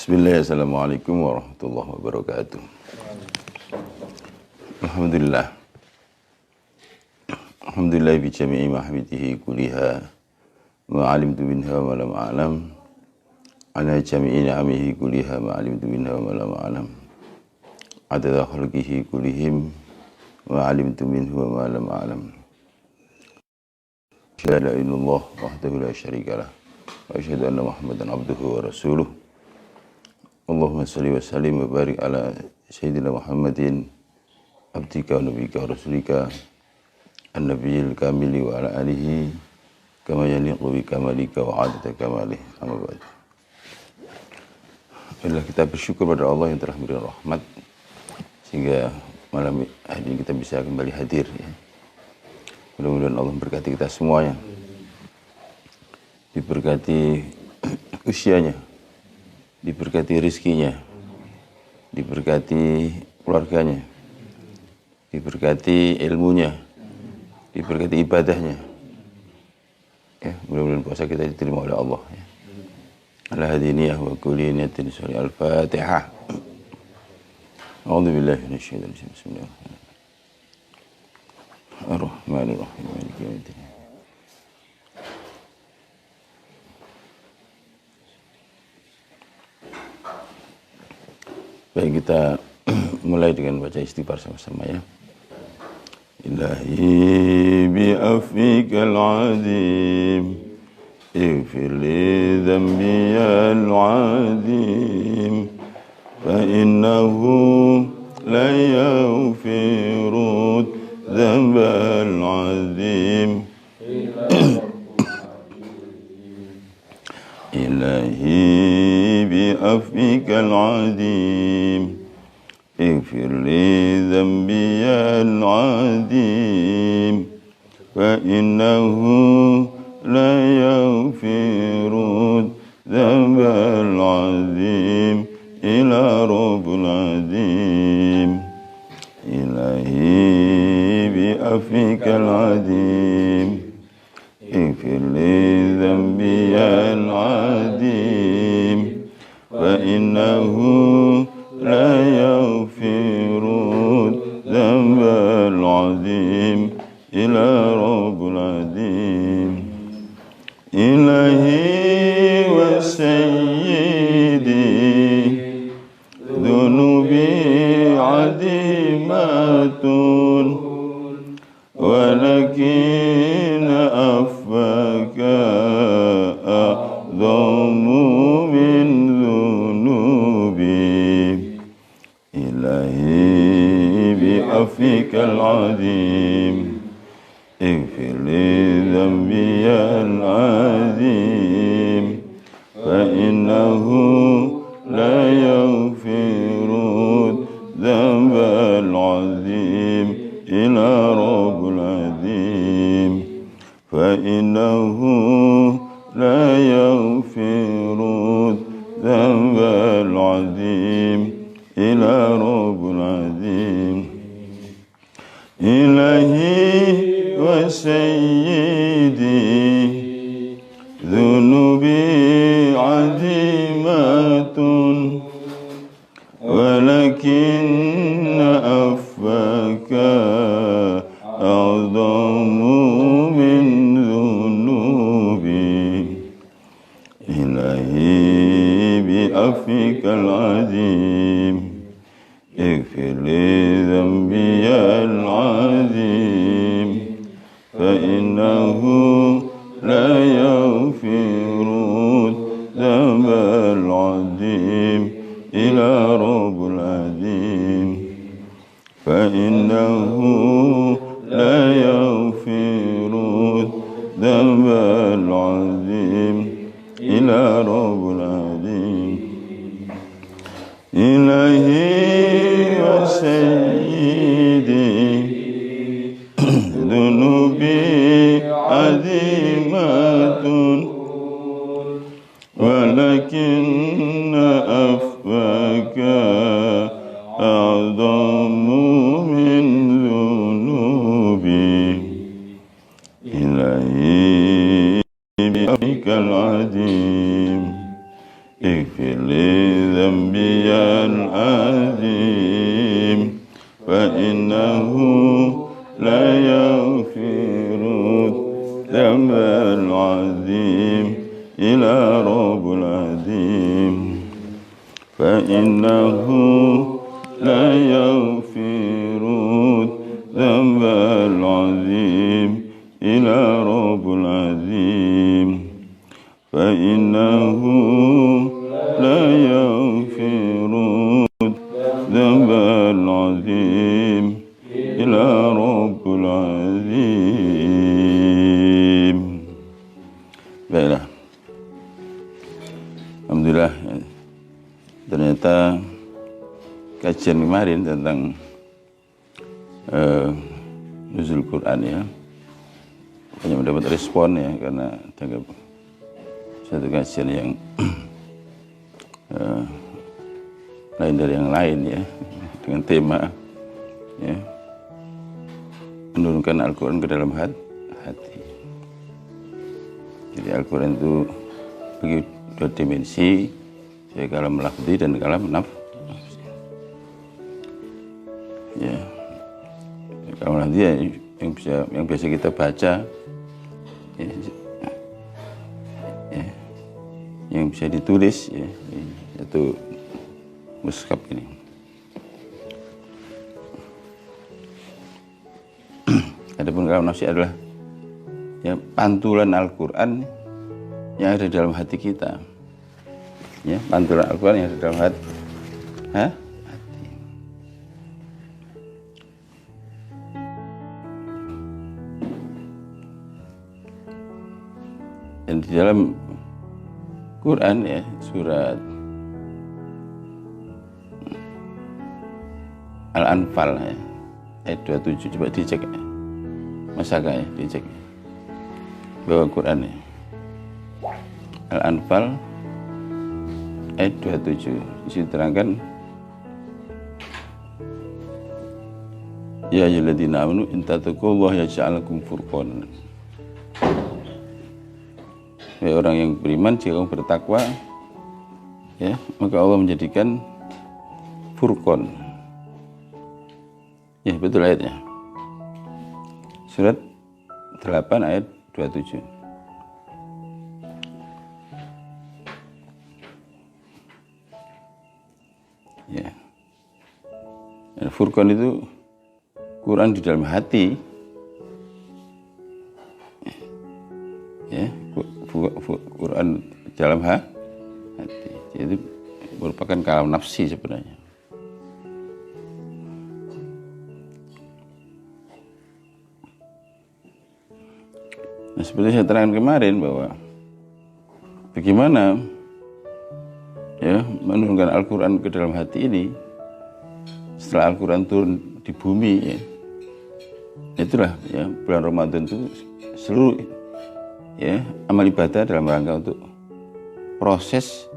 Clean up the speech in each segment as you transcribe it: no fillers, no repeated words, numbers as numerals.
Bismillah, assalamualaikum warahmatullahi wabarakatuh. Alhamdulillah. Alhamdulillah bi jami'i mahmitihi kuliha ma'alimtu minha wa lam a'lam ala jami'i ni'amihi kuliha ma'alimtu minha wa lam a'lam adada khalqihi kulihim ma'alimtu minhu wa lam a'lam asyhadu an la ilaha illallah wahdahu la syarika lah wa asyhadu anna muhammadan abduhu wa rasuluh. Allahumma salli wa sallim wa barik ala sayyidina Muhammadin abdika wa nabiyika wa rasulika an-nabiyil kamili wa ala alihi kama yaliqu bi kamalika wa adata kamalih. Amma ba'd. Alhamdulillah, kita bersyukur pada Allah yang telah memberi rahmat sehingga malam hari ini kita bisa kembali hadir ya. Mudah-mudahan Allah memberkati kita semuanya, diberkati usianya, diberkati rizkinya, diberkati keluarganya, diberkati ilmunya, diberkati ibadahnya. Ya, mudah-mudahan puasa kita diterima oleh Allah. Ya. Ala hadiniyah wa kulli niyatin surah Al-Fatihah. A'udzu billahi minasyaitonir rajim. Bismillahirrahmanirrahim. Ar-Rahmanir-Rahim. Maliki yaumiddin. Baik, kita mulai dengan baca istighfar sama-sama ya. Ilahi bi'afikal azim ighfir li dhanbiyal azim fa innahu la yaghfiru ذنب العظيم إلهي بعفوك العظيم اغفر لي ذنبي العظيم فإنه لا يغفر الذنب العظيم إلا رب العظيم إلهي بعفوك العظيم اغفر لي ذنبي العظيم فإنه لا يغفر الذنب العظيم إلا رب العظيم إلهي وسيدي ذنوبي عظيمة ولكن عفوك أعظم من ذنوبي إلهي بعفوك العظيم اغفر لي ذنبي العظيم فإنه لا يغفر الذنب العظيم إلا رب العظيم فإنه لا يغفر الذنب العظيم إلا رب العظيم إلهي وسيدي ذنوبي عظيمة ولكن عفوك أعظم من ذنوبي إلهي بعفوك العظيم اغفر لي ذنبي العظيم فإنه لا يغفر الذنب العظيم إلا رب العظيم فإنه لا يغفر الذنب العظيم إلا رب العظيم إلهي وسيدي ذنوبي عظيمة ولكن عفوك أعظم من ذنوبي إلهي بعفوك العظيم اغفر لي ذنبي العظيم فإنه لا يغفر الذنب العظيم إلا رب العظيم فإنه لا يغفر الذنب العظيم إلا رب العظيم فإنه لا يغفر الذنب العظيم إلا رب العظيم. Baiklah, alhamdulillah. Ternyata kajian kemarin tentang nuzul Quran ya hanya mendapat respon ya, karena tanggap satu kajian yang lain dari yang lain ya, dengan tema ya, menurunkan Al-Quran ke dalam hati. Jadi Al-Quran itu bagi dua dimensi, ya, kalam lafzi dan kalam nafsi. Ya, kalam lafzi ya, yang biasa kita baca, ya, ya, yang bisa ditulis, ya, itu mushaf ini. Adapun kalam nafsi adalah ya pantulan Al-Quran yang ada dalam hati kita. Ya, pantulan Al-Quran yang ada dalam hati. Dan di dalam Quran ya, surat Al-Anfal ya, ayat 27, coba dicek ya. Masaka ya, dicek bahwa Quran ya. Al-Anfal ayat 27 isi terangkan, ya ayyuhalladzina amanu in tattaqullaha yaj'al lakum furqanan. Wahai orang yang beriman, jika kamu bertakwa ya, maka Allah menjadikan furqan. Ya, betul ayatnya. Surat 8 ayat 27. Ya. Dan furqan itu Quran di dalam hati. Ya, Quran dalam hati. Jadi merupakan kalam nafsi sebenarnya. Nah, seperti saya terangkan kemarin bahwa bagaimana ya menurunkan Al-Quran ke dalam hati ini setelah Al-Quran turun di bumi ya. Itulah ya, bulan Ramadan itu seluruh ya amal ibadah dalam rangka untuk proses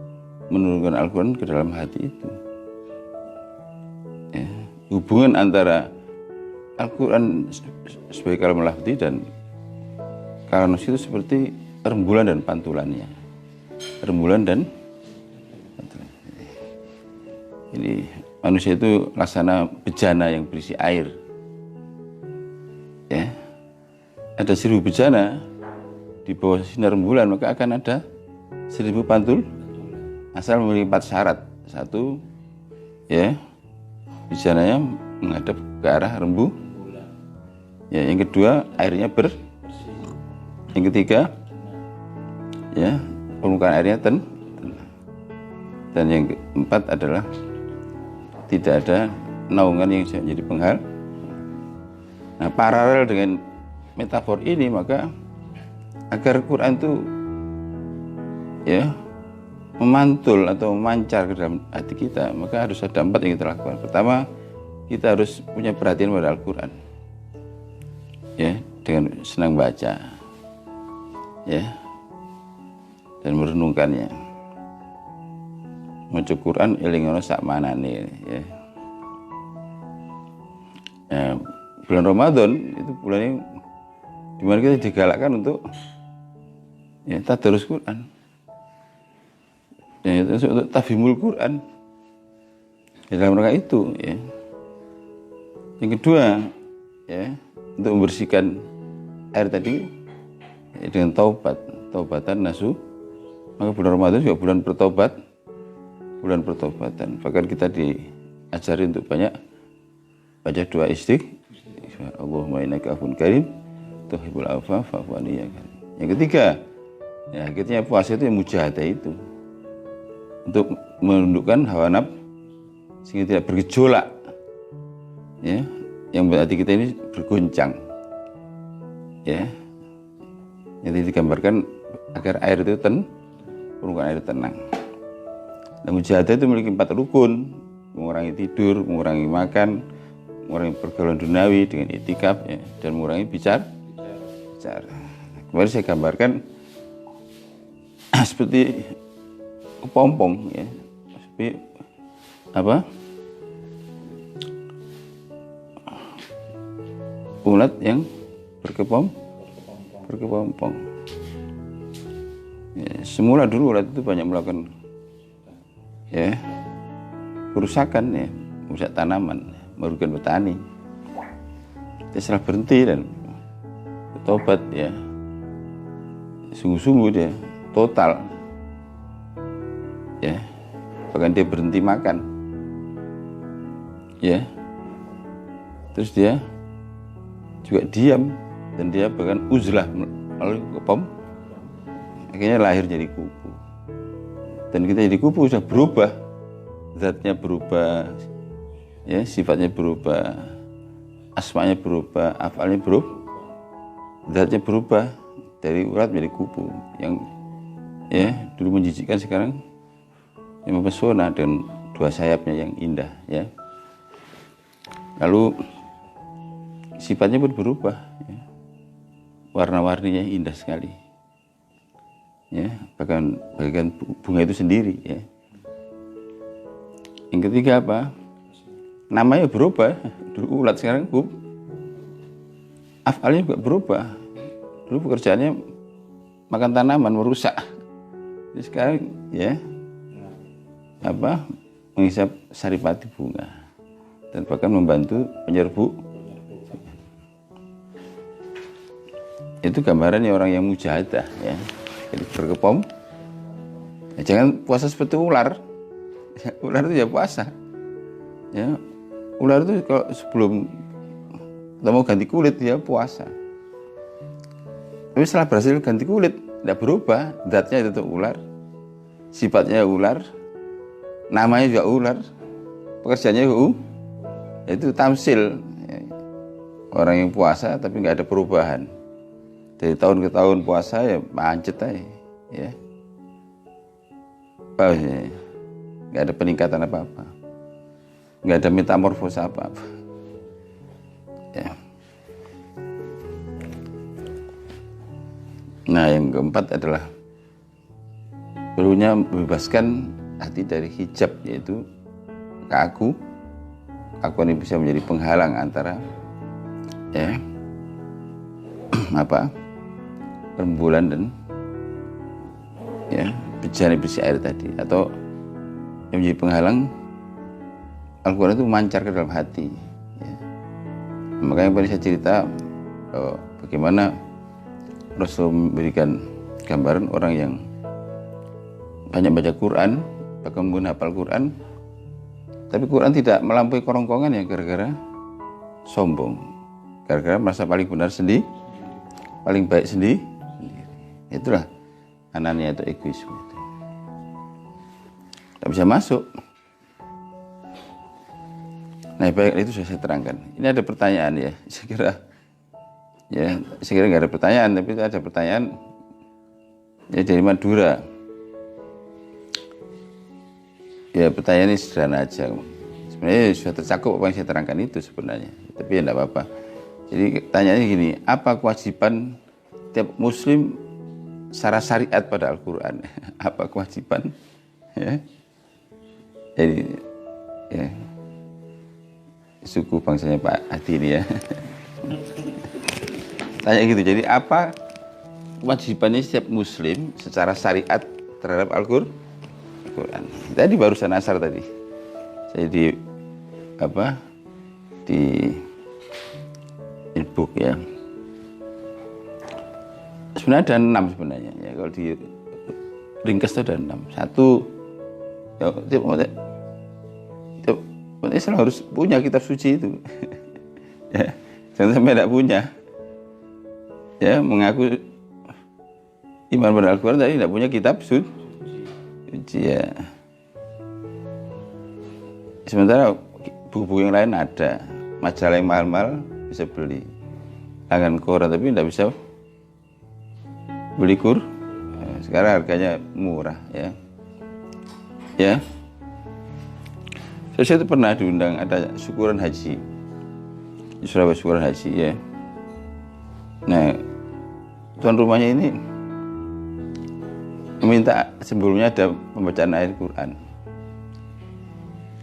menurunkan Al-Quran ke dalam hati itu. Ya, hubungan antara Al-Quran sebagai kalam lafzi dan kalam nafsi itu seperti rembulan dan pantulannya. Rembulan dan pantulan. Ini manusia itu laksana bejana yang berisi air. Ya, ada 1000 bejana di bawah sinar rembulan, maka akan ada 1000 pantul asal memiliki 4 syarat. 1, ya bejananya menghadap ke arah rembu. Ya, yang kedua airnya bersih. Yang ketiga ya permukaan airnya tenang. Dan yang keempat adalah tidak ada naungan yang menjadi penghal. Nah, paralel dengan metafor ini, maka agar Quran itu ya memantul atau memancar ke dalam hati kita, maka harus ada 4 yang kita lakukan. Pertama, kita harus punya perhatian pada Al-Quran ya, dengan senang baca ya, dan merenungkannya. Maca Quran eling ana sak manane ya. Bulan Ramadan itu bulan yang dimana kita digalakkan untuk ya tadarus Quran. Ya, itu untuk tafhimul Quran. Di dalam rangka itu ya. Yang kedua ya, untuk membersihkan air tadi ya, dengan taubatan nasuh. Maka bulan Ramadan juga bulan pertobatan. Bahkan kita diajari untuk banyak baca doa istighfar. Allahumma innaka afuwwun karim tuhibbul afwa fa'fu anni ya karim. Yang ketiga, ya akhirnya puasa itu yang mujahadah itu. Untuk menundukkan hawa nafsu sehingga tidak bergejolak. Ya, yang berarti kita ini bergoncang. Ya. Yang digambarkan agar air itu permukaan air tenang. Dan mujahadah itu memiliki 4 rukun: mengurangi tidur, mengurangi makan, mengurangi pergaulan duniawi dengan itikaf ya, dan mengurangi bicara. Kemarin saya gambarkan seperti kepompong ya, seperti apa? Ulat yang berkepompong. Ya, semula dulu ulat itu banyak melakukan ya kerusakan ya, merusak tanaman, merugikan petani. Dia setelah berhenti dan bertobat ya, sungguh-sungguh dia total ya, bahkan dia berhenti makan ya, terus dia juga diam dan dia bahkan uzlah melalui akhirnya lahir jadi kupu. Dan kita jadi kupu sudah berubah, zatnya berubah ya, sifatnya berubah, asmanya berubah, afalnya berubah, zatnya berubah dari ulat menjadi kupu yang ya, dulu menjijikkan, sekarang yang mempesona dengan dua sayapnya yang indah, ya. Lalu sifatnya pun berubah, ya. Warna-warninya indah sekali, ya, bahkan bunga itu sendiri, ya. Yang ketiga apa? Namanya berubah, dulu ulat, sekarang afalnya juga berubah. Dulu pekerjaannya makan tanaman, merusak. Jadi sekarang, ya, apa, menghisap saripati bunga dan bahkan membantu penyerbu. Itu gambarannya orang yang mujahadah, ya. Jadi berkepom, ya, jangan puasa seperti ular. Ular itu ya puasa, ya. Ular itu kalau sebelum kita mau ganti kulit, ya puasa. Tapi setelah berhasil ganti kulit, tidak berubah, zatnya itu ular, sifatnya ular, namanya juga ular, pekerjaannya itu tamsil, ya. Orang yang puasa tapi nggak ada perubahan, dari tahun ke tahun puasa, ya macet aja, ya. Nggak ada peningkatan apa-apa, nggak ada metamorfosa apa-apa, ya. Nah, yang keempat adalah perlunya membebaskan hati dari hijab, yaitu keakuan yang bisa menjadi penghalang antara, ya, apa, rembulan dan, ya, bejana berisi air tadi, atau yang menjadi penghalang Al-Quran itu memancar ke dalam hati, ya. Makanya tadi saya cerita bagaimana Rasul memberikan gambaran orang yang banyak baca Quran, bahkan menghafal Quran, tapi Quran tidak melampaui kerongkongan, ya, gara-gara sombong, gara-gara merasa paling benar sendiri, paling baik sendiri. Itulah anania atau egoisme itu. Tak bisa masuk. Nah, baik, itu sudah saya terangkan. Ini ada pertanyaan, ya. Saya kira nggak ada pertanyaan, tapi ada pertanyaan, ya, dari Madura. Ya, pertanyaan ini sederhana aja. Sebenarnya sudah tercakup apa yang saya terangkan itu sebenarnya, tapi ya enggak apa-apa. Jadi pertanyaannya gini, apa kewajiban tiap muslim secara syariat pada Al-Quran? Apa kewajiban? Ya. Jadi, ya, suku bangsanya Pak Adi ini, ya. Tanya gitu, jadi apa kewajibannya setiap muslim secara syariat terhadap Al-Quran? Tadi barusan asar tadi, saya di e-book, ya. Sebenarnya ada 6 sebenarnya, ya. Kalau di ringkas itu ada 6. Satu, ya, tiap Islam harus punya kitab suci itu. Ya, jangan sampai tidak punya, ya, mengaku iman pada Al-Quran tapi tidak punya kitab suci, ya. Sementara buku-buku yang lain ada, majalah yang mahal-mahal bisa beli, langganan koran, tapi tidak bisa beli sekarang harganya murah, ya. Ya, saya itu pernah diundang, ada syukuran haji di Surabaya, syukuran haji, ya. Nah, tuan rumahnya ini meminta sebelumnya ada pembacaan ayat Quran.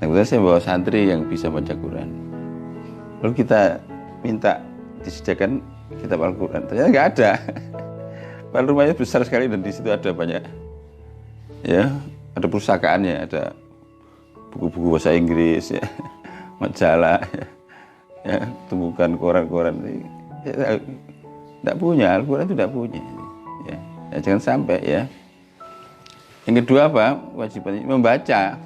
Nah, kemudian saya bawa santri yang bisa baca Quran. Lalu kita minta disediakan kitab Al-Quran. Ternyata nggak ada. Padahal rumahnya besar sekali dan di situ ada banyak, ya, ada pusakaannya, ada buku-buku bahasa Inggris, ya, majalah, ya, tumbukan koran-koran. Ya, tidak punya, Al-Quran itu tidak punya, ya. Ya, jangan sampai, ya. Yang kedua apa? Wajibannya membaca.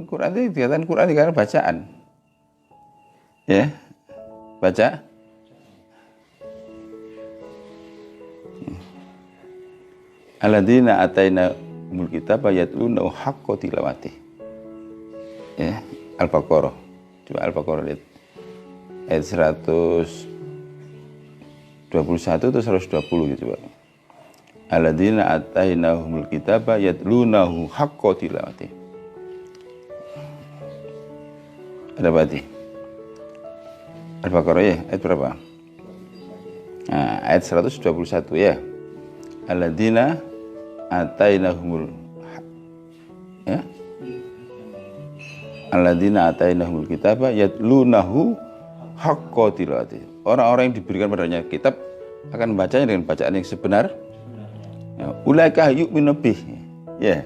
Quran itu dikatakan Quran dikatakan bacaan, ya, baca. Alladzina ataina umul kitab yatluna haqqa tilawati. Ya, Al-Baqarah. Coba Al-Baqarah lihat. Ayat 121 atau 120 gitu, Pak. alladzina atainahumul kitaba yatlunahu haqqa tilawati. Ada berarti Al-Baqarah ya, ayat berapa? Nah, ayat 121 ya. Alladzina atainahumul ya. Alladzina atainahumul kitaba yatlunahu haqqa tilawati. Orang-orang yang diberikan padanya kitab akan membacanya dengan bacaan yang sebenar. Ya, ulaika yu'minu bih. Ya.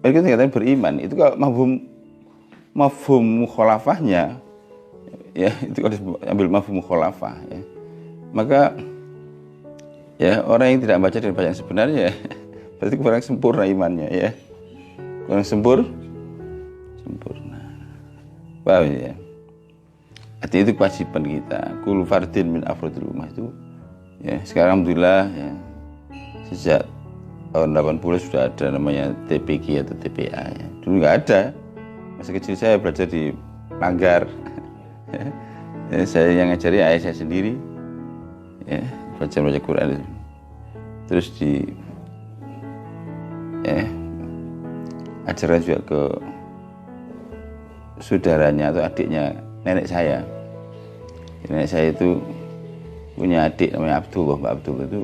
Mereka dikatakan beriman. Itu kalau mafhum mukhalafahnya ya, itu kalau ambil mafhum mukhalafah ya. Maka ya orang yang tidak baca dengan bacaan sebenarnya berarti kurang sempurna imannya ya. Kurang sempurna. Paham ya? Artinya itu kewajiban kita. Kul fardin min afrodil ummah itu ya, sekarang alhamdulillah ya, sejak tahun 80 sudah ada namanya TPG atau TPA ya. Dulu nggak ada. Masa kecil saya belajar di Langgar. Ya, saya yang ngajari ayah saya sendiri ya, baca Quran itu. Terus di ajaran juga ke saudaranya atau adiknya nenek saya. Nenek saya itu punya adik namanya Abdullah. Mbak Abdullah itu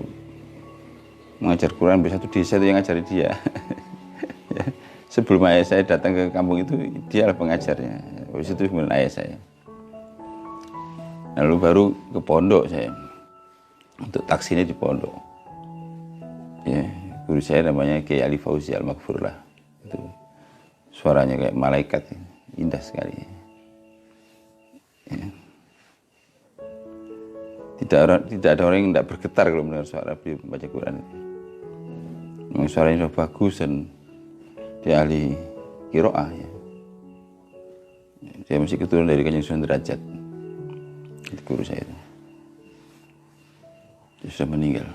mengajar Quran di satu desa itu yang ngajari dia. Ya, sebelum ayah saya datang ke kampung itu, dia lah pengajarnya. Habis itu kemudian ayah saya. Lalu baru ke pondok saya. Untuk taksinya di pondok. Ya, guru saya namanya Kiai Ali Fauzi Al-Maghfur lah. Itu suaranya kayak malaikat, indah sekali. Ya. Tidak ada orang yang tidak bergetar kalau mendengar suara beliau membaca Quran. Memang suaranya sudah bagus dan dia ahli qiraah ya. Dia masih keturunan dari Kanjeng Sunan Derajat. Itu guru saya itu. Dia sudah meninggal.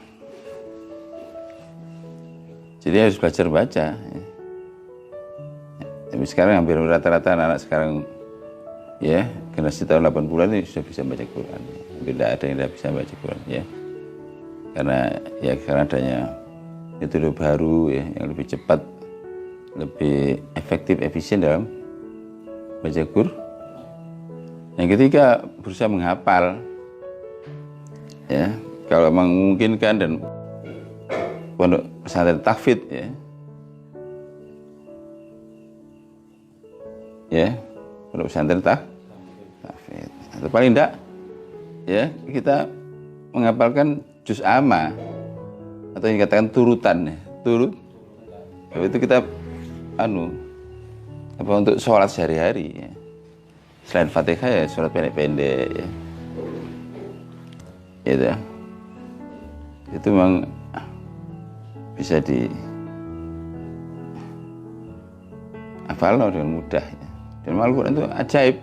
Jadi harus belajar baca. Ya. Tapi sekarang hampir rata-rata anak-anak sekarang ya generasi tahun 80-an ini sudah bisa baca Quran. Tidak ada yang tidak bisa baca Quran ya. Karena ya sekarang adanya metode baru ya yang lebih cepat, lebih efektif, efisien dalam baca Quran. Yang ketiga berusaha menghafal ya, kalau memungkinkan dan pondok pesantren tahfidz ya, pondok pesantren tahfidz atau paling tidak ya kita menghafalkan juz amma atau yang dikatakan turutan ya, itu kita untuk sholat sehari-hari ya. Selain Fatihah ya surat pendek-pendek ya. Gitu. Itu memang bisa hafal dengan mudah ya. Dan Al-Quran itu ajaib.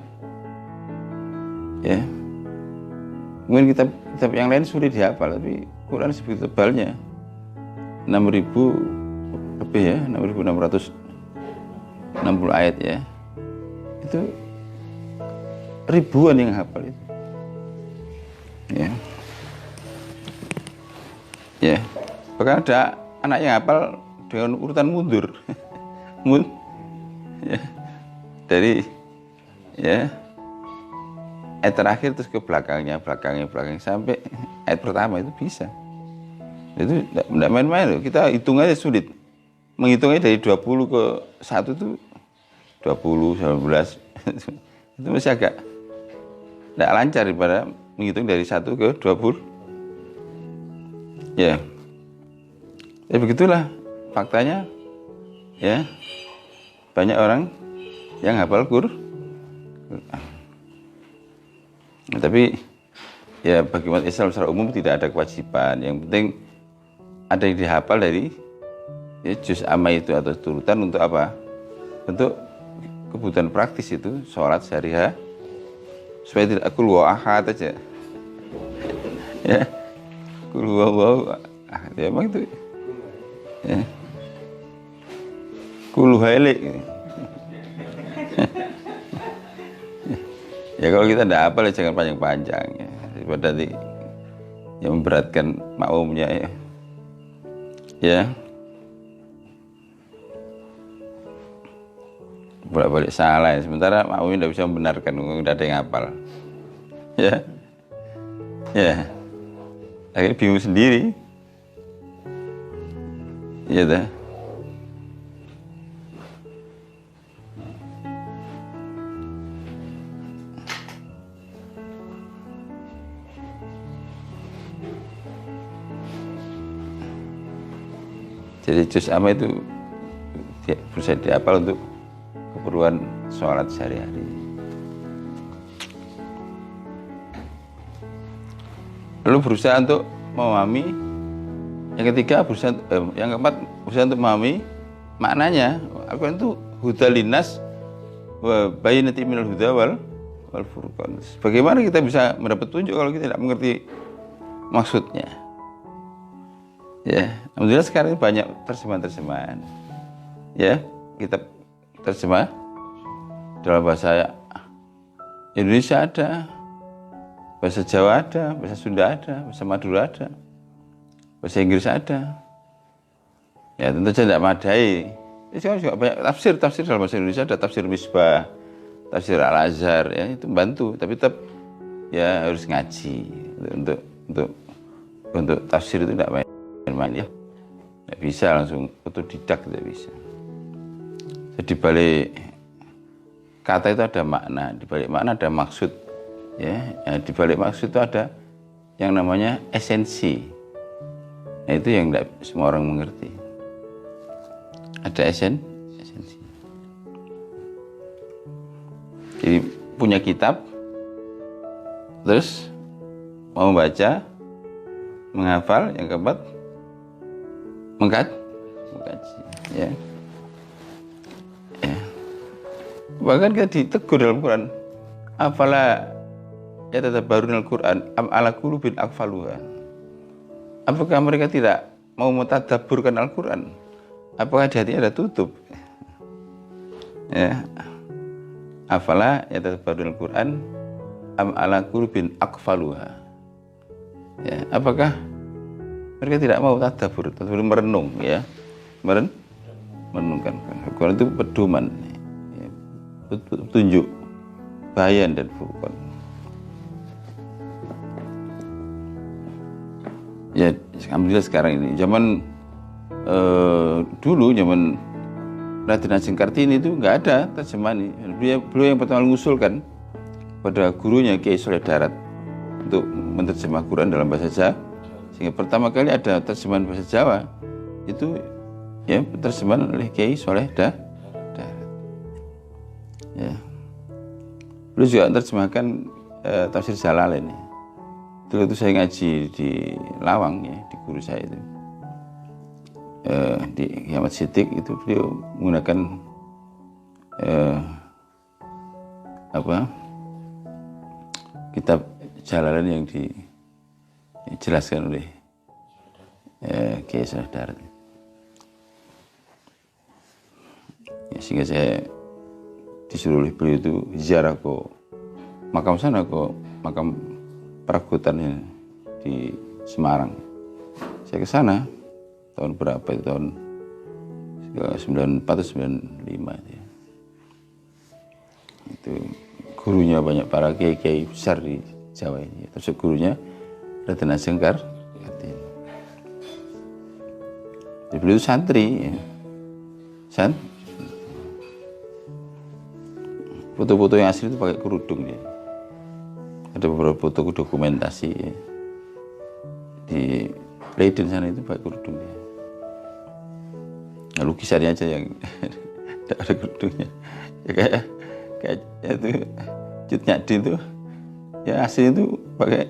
Ya. Mungkin kitab yang lain sulit dihafal, tapi Quran sebegitu tebalnya. 6.000 lebih ya, 6.660 ayat ya. Itu ribuan yang hafal itu. Ya. Ya. Bahkan ada anak yang hafal dengan urutan mundur. Ya. Dari ya ayat terakhir terus ke belakangnya sampai ayat pertama itu bisa. Itu tidak main-main loh. Kita hitung aja sulit. Menghitungnya dari 20 ke 1 itu 20, 19 itu masih agak tidak lancar daripada menghitung dari 1 ke 20. Ya. Ya begitulah faktanya. Ya. Banyak orang yang hafal Quran. Nah, tapi ya bagi umat Islam secara umum tidak ada kewajiban. Yang penting ada yang dihafal dari ya, juz amma itu atau turutan untuk apa? Untuk kebutuhan praktis itu, sholat sehari-hari. Supaya tidak kul huwa ahad aja. Ya. Kul huwa ahad. Ya emang itu. Ya. Kul halik. Ya kalau kita tidak hafal ya jangan panjang-panjang ya. Daripada yang memberatkan makmumnya ya. ya, bolak-balik salah ya. Sementara makmum tidak bisa membenarkan, tidak ada yang hafal ya, ya, akhirnya bingung sendiri ya dah. Jadi juz amma itu bisa dihafal untuk keperluan sholat sehari-hari. Lalu berusaha untuk memahami. Yang ketiga berusaha, yang keempat berusaha untuk memahami maknanya. Al-Quran itu huda linnas wa bayyinatin minal huda wal furqan. Bagaimana kita bisa mendapat petunjuk kalau kita tidak mengerti maksudnya? Ya, alhamdulillah sekarang banyak terjemahan. Ya, kita terjemah dalam bahasa Indonesia ada, bahasa Jawa ada, bahasa Sunda ada, bahasa Madura ada, bahasa Inggris ada. Ya, tentu saja tidak memadai. Sekarang juga banyak tafsir dalam bahasa Indonesia, ada tafsir Misbah, tafsir Al-Azhar, ya itu membantu. Tapi tetap ya harus ngaji untuk tafsir itu tidak main ya, tidak bisa langsung otodidak, tidak bisa. Jadi balik kata itu ada makna, di balik makna ada maksud, ya. Di balik maksud itu ada yang namanya esensi. Nah, itu yang tidak semua orang mengerti. Ada esensi. Jadi punya kitab, terus mau membaca, menghafal, yang keempat mengkaji, ya. Bahkan kita ditegur dalam Quran, afala yatadabbarunal Quran am ala qulubin aqfaluha. Apakah mereka tidak mau mentadabburkan Al-Quran? Apakah di hatinya ada tutup? Ya. Afala yatadabbarunal Quran am ala qulubin aqfaluha. Ya, apakah mereka tidak mau tadabbur, merenung, ya, merenungkan. Al-Quran itu pedoman, ya, petunjuk, bayan dan furqan. Ya, alhamdulillah sekarang ini, zaman dulu, zaman Raden Ajeng Kartini itu nggak ada terjemahan ini. Beliau yang pertama mengusulkan pada gurunya Kiai Soleh Darat untuk menerjemah Quran dalam bahasa Jawa. Sehingga pertama kali ada terjemahan bahasa Jawa itu ya terjemahan oleh Kiai Soleh Darat. Ya. Beliau juga menerjemahkan tafsir Jalalain. Dulu itu saya ngaji di Lawang, ya, di guru saya itu. Di Ahmad Siddiq itu beliau menggunakan kitab Jalalain yang dijelaskan oleh Kiai Soleh Darat. Ya, sehingga saya disuruh oleh beliau itu ziarah ke makam sana, ke makam peragotannya di Semarang. Saya ke sana tahun berapa itu, tahun 94 atau 95 itu, ya. Itu gurunya banyak para kiai-kiai besar di Jawa ini. Terus gurunya Raden Ajeng Kartini. Beliau itu santri, ya. Foto-foto yang asli itu pakai kerudung, ya. Ada beberapa foto dokumentasi, ya. Di Leiden sana itu pakai kerudung, ya. Nah, lukisannya aja yang tidak ada kerudungnya, ya, kayak itu Cut Nyadi itu ya asli itu pakai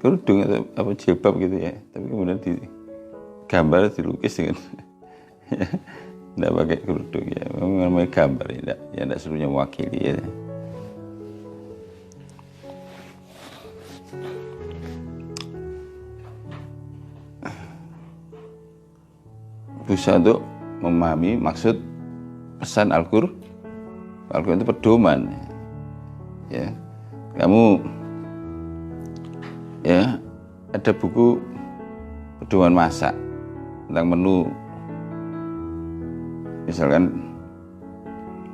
kerudung atau apa jilbab gitu, ya, tapi kemudian digambar, dilukis dengan tidak pakai kerudung, ya, memang namanya gambar, ya, tidak seluruhnya mewakili, ya. Berusaha untuk memahami maksud pesan Al-Quran. Al-Quran itu pedoman, ya. Kamu, ya, ada buku pedoman masak, tentang menu, misalkan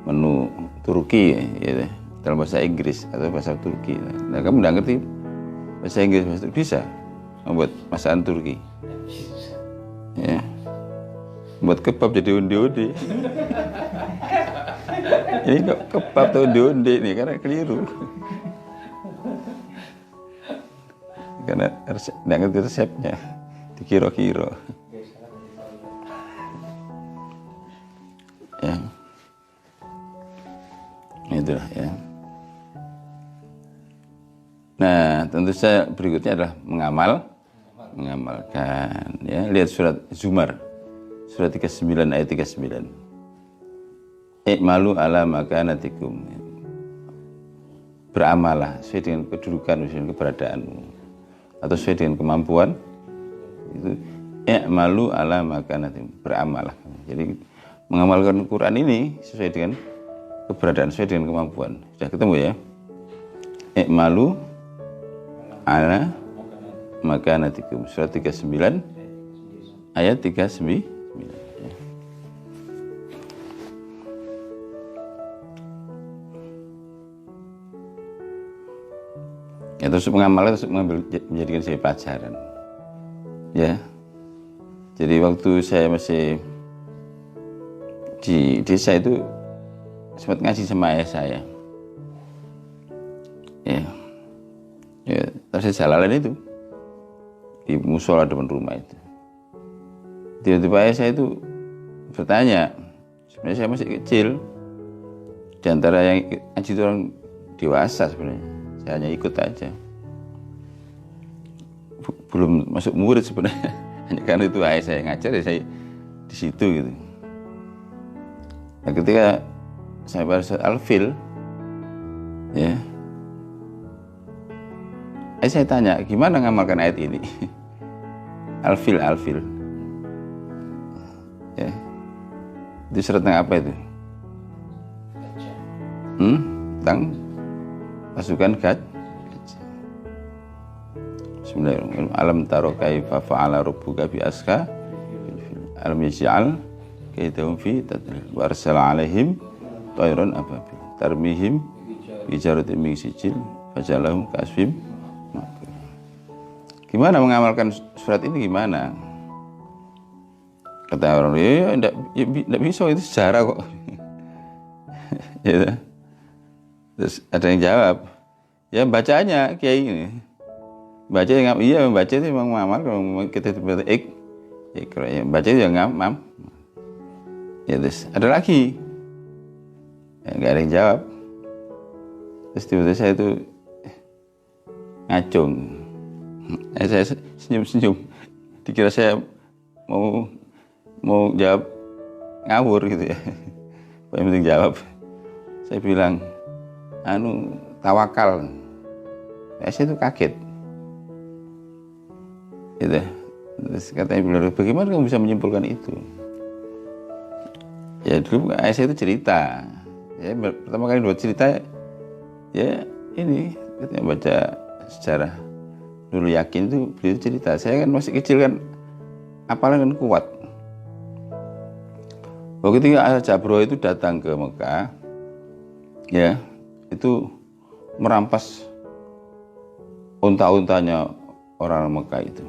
menu Turki ya, dalam bahasa Inggris atau bahasa Turki. Nah, kamu nggak ngerti bahasa Inggris, bahasa Turki, bisa membuat masakan Turki. Ya. Buat kebab jadi undi-undi. Ini kok kebab tuh undi-undi nih karena keliru. Karena nggak ngerti resepnya, dikira-kira. Ya, itulah ya. Nah, tentu saja berikutnya adalah mengamalkan. Ya, lihat surat Zumar, surat 39 ayat 39. I'malu ala makanatikum. Beramalah sesuai dengan kedudukan, sesuai dengan keberadaanmu, atau sesuai dengan kemampuan. Itu i'malu ala makanatikum. Beramalah. Jadi mengamalkan Quran ini sesuai dengan keberadaan, sesuai dengan kemampuan. Sudah ketemu ya? I'malu ala makanatikum, surat 39 ayat 39. Ya, terus mengamalkan, terus menjadikan sebagai pelajaran. Ya. Jadi waktu saya masih di desa itu sempat ngaji sama ayah saya. Ya. Ya, terus saya jalanan itu di musola depan rumah itu. Tiba-tiba ayah saya itu bertanya, sebenarnya saya masih kecil, di antara yang ngaji itu orang dewasa sebenarnya. Saya hanya ikut aja, belum masuk murid sebenarnya. Hanya karena itu ayah saya ngajar, ya saya di situ gitu. Nah, ketika saya baca Al-Fil, ya, saya tanya, gimana ngamalkan ayat ini? Al-Fil, ya, itu surat tentang apa itu? Tentang pasukan gajah. Bismillahirrahmanirrahim. Alam taro kaifa fa'ala rabbuka bi aska alam yaj'al kaidahum fi tadlil wa arsala alaihim tayran ababil tarmihim bi jaratin min sijil fajalahum kasfim. Gimana mengamalkan surat ini, gimana? Kata orang, ya enggak bisa, itu sejarah kok. Ya. Terus ada yang jawab, ya bacanya kayak gini. Baca yang iya, membaca itu memang mengamal. Kalau kita seperti ya, baca itu ya ngamam. Ya, terus ada lagi, ya, nggak ada yang jawab. Terus tiba-tiba saya itu ngacung. Saya senyum-senyum. Dikira saya mau jawab ngawur gitu ya. Yang penting jawab. Saya bilang, tawakal. Saya itu kaget. Gitu. Terus katanya bilang, bagaimana kamu bisa menyimpulkan itu? Ya dulu saya itu cerita. Ya, pertama kali buat cerita, ya ini katanya baca sejarah dulu yakin itu beliau cerita. Saya kan masih kecil kan, apalan kan kuat. Waktu itu Al-Jabro itu datang ke Mekah, ya, itu merampas unta-untanya orang Mekah itu.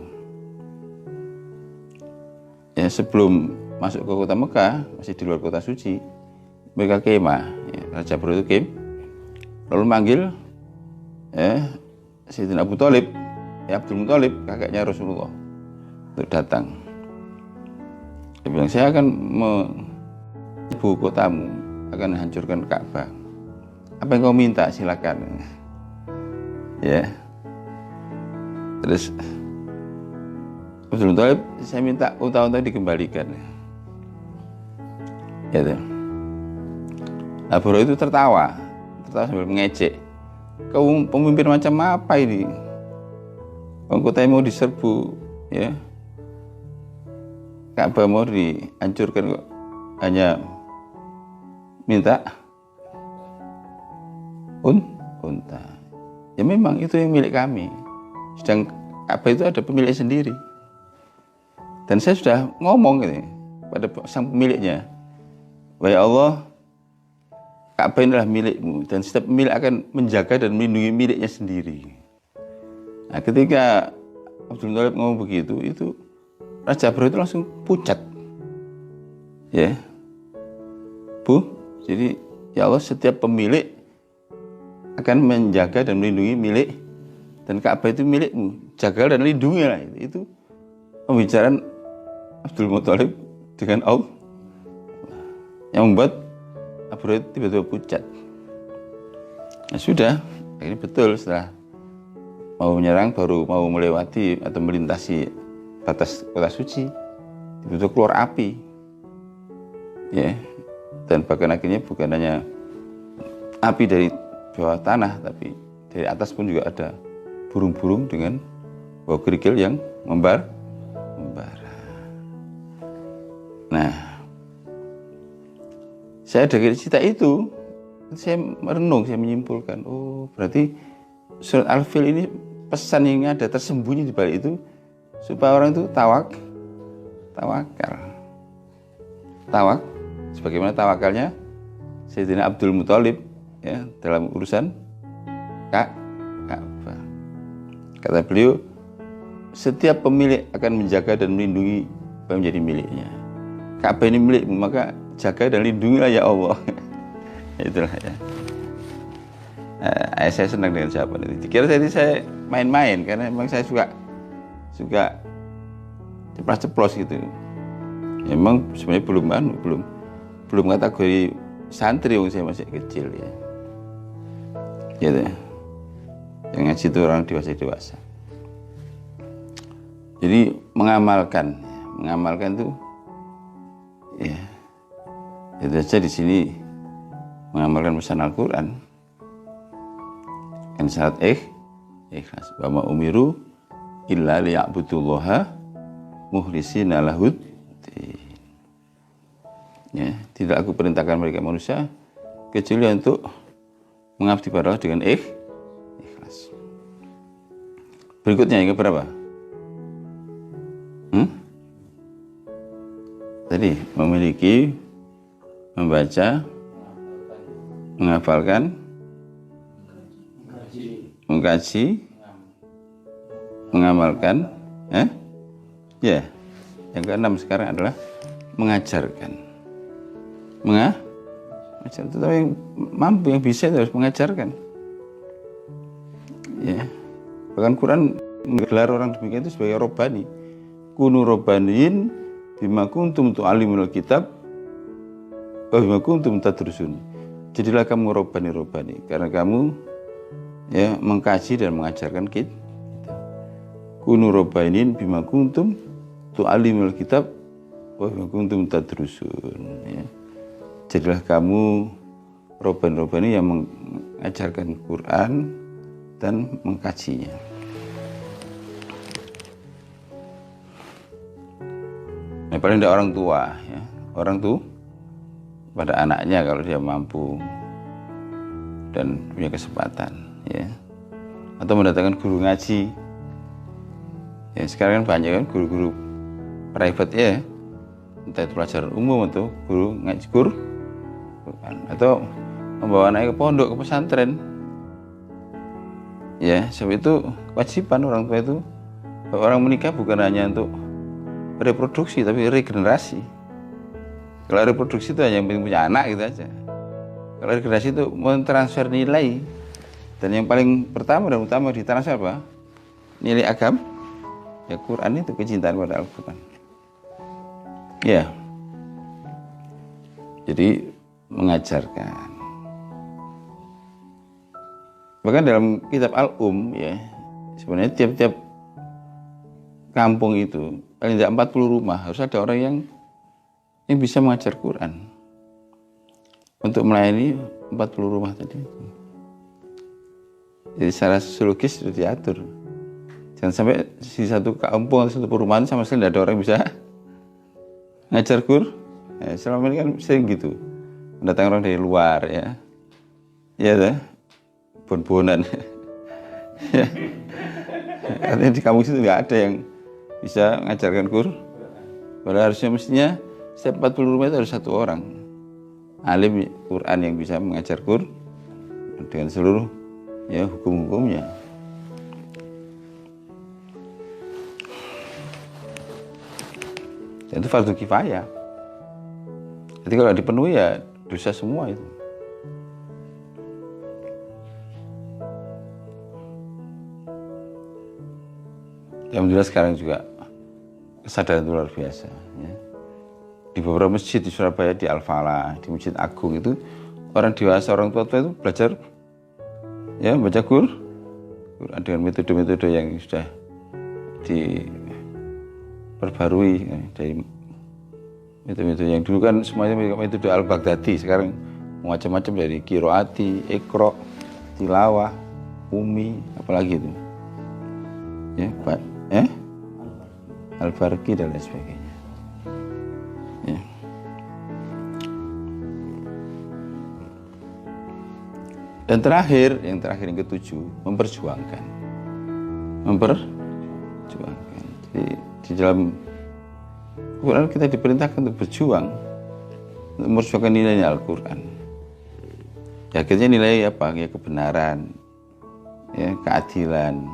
Ya, sebelum masuk ke kota Mekah, masih di luar kota suci, mereka kemah. Ya, Raja Bro itu lalu manggil Sayyidina Abu Thalib, ya, Abdul Muthalib, kakaknya Rasulullah, untuk datang. Dia bilang, saya akan menyerbu kotamu, akan hancurkan Ka'bah. Apa yang kau minta, silakan. Ya. Terus Abdul Muthalib, saya minta unta-unta dikembalikan. Gitu. Abu itu tertawa sambil mengejek. Kau pemimpin macam apa ini? Kota mau diserbu, ya. Ka'bah mau dihancurkan kok. Hanya minta unta. Ya memang itu yang milik kami. Sedang Ka'bah itu ada pemilik sendiri. Dan saya sudah ngomong gitu pada sang pemiliknya, wahai Allah, Ka'bah inilah milikmu dan setiap pemilik akan menjaga dan melindungi miliknya sendiri. Nah, ketika Abdul Muthalib ngomong begitu, itu Raja Abraha itu langsung pucat. Ya, Bu, jadi ya Allah, setiap pemilik akan menjaga dan melindungi milik, dan Ka'bah itu milikmu, jaga dan lindungi lah. Itu pembicaraan Abdul Muthalib dengan Allah yang membuat Abraha tiba-tiba pucat. Nah, sudah, ini betul setelah mau menyerang, baru mau melewati atau melintasi batas kota suci, tiba-tiba keluar api, ya, dan bahkan akhirnya bukan hanya api dari bawah tanah, tapi dari atas pun juga ada burung-burung dengan bau kerikil yang membara. Nah, saya dari cerita itu, saya merenung, saya menyimpulkan, oh berarti surat Al-Fil ini pesan yang ada tersembunyi di balik itu supaya orang itu tawakal. Sebagaimana tawakalnya Sayyidina Abdul Muthalib, ya, dalam urusan Ka'bah. Kata beliau, setiap pemilik akan menjaga dan melindungi apa yang menjadi miliknya. Ka'bah ini milikmu, maka jaga dan lindungilah ya Allah. Itulah ya. Saya senang dengan jawaban itu. Dikira tadi saya main-main karena memang saya suka ceplos-ceplos gitu. Memang sebenarnya belum kategori santri, yang saya masih kecil ya. Gitu ya. Yang ngaji itu orang dewasa. Jadi mengamalkan itu ya. Itu saja di sini mengamalkan pesan Al-Qur'an. Kan syarat ikhlas. Wa ma umiru illa liya'budullaha mukhlishina lahud. Ya, tidak aku perintahkan mereka manusia kecuali untuk mengabdi pada Allah dengan ikhlas. Berikutnya yang keberapa? Tadi memiliki, membaca, menghafalkan, mengkaji, mengamalkan, ya. Yang keenam sekarang adalah mengajarkan. Mengajar, tetapi yang mampu, yang bisa harus mengajarkan. Ya. Bahkan Quran menggelar orang demikian itu sebagai robbani. Kunu robbaniin bima kuntum tu'allimul kitab wa bima kuntum tadrusun. Jadilah kamu robbani karena kamu ya mengkaji dan mengajarkan kita. Kunu robbaniin bima kuntum tu'allimul kitab wa bima kuntum tadrusun. Ya. Jadilah kamu robbani yang mengajarkan Quran dan mengkajinya. Nah, paling tidak orang tua, ya. Orang tuh pada anaknya kalau dia mampu dan punya kesempatan, ya. Atau mendatangkan guru ngaji. Ya, sekarang kan banyak kan guru-guru private ya, entah itu pelajaran umum atau guru ngaji Quran, atau membawa anaknya ke pondok, ke pesantren. Ya, sebab itu kewajiban orang tua itu, orang menikah bukan hanya untuk reproduksi tapi regenerasi. Kalau reproduksi itu hanya yang penting punya anak gitu aja. Kalau regenerasi itu mentransfer nilai, dan yang paling pertama dan utama ditransfer apa? Nilai agama. Ya, Quran itu kecintaan pada Al-Quran. Ya. Jadi mengajarkan. Bahkan dalam kitab ya, sebenarnya tiap-tiap kampung itu paling tidak 40 rumah harus ada orang yang bisa mengajar Quran untuk melayani 40 rumah tadi. Jadi secara sosiologis sudah diatur. Jangan sampai di satu kampung atau satu perumahan sama sekali tidak ada orang yang bisa ngajar Quran. Ya, selama ini kan sering gitu. Mendatang orang dari luar ya. Ya, bon-bonan. Ya. Artinya di kampung situ nggak ada yang bisa mengajarkan Quran. Padahal harusnya mestinya setiap 40 rumah itu harus satu orang alim Quran yang bisa mengajar Quran dengan seluruh ya hukum-hukumnya. Dan itu fardu kifayah. Jadi kalau dipenuhi ya dosa semua itu. Alhamdulillah sekarang juga kesadaran itu luar biasa. Ya. Di beberapa masjid di Surabaya, di Al-Falah, di Masjid Agung itu orang dewasa, orang tua-tua itu belajar ya baca Quran dengan metode-metode yang sudah diperbarui ya, dari metode-metode yang dulu kan semuanya metode Al-Baghdadi, sekarang macam-macam dari Qiraati, Iqra, Tilawah, Umi, apalagi itu. Ya, Pak, Al-Farqi dan lain sebagainya. Ya. Dan yang terakhir yang ketujuh, memperjuangkan. Jadi di dalam Al-Quran kita diperintahkan untuk berjuang, untuk memperjuangkan nilainya Al-Quran. Ya, akhirnya nilai apa? Ya kebenaran, ya keadilan,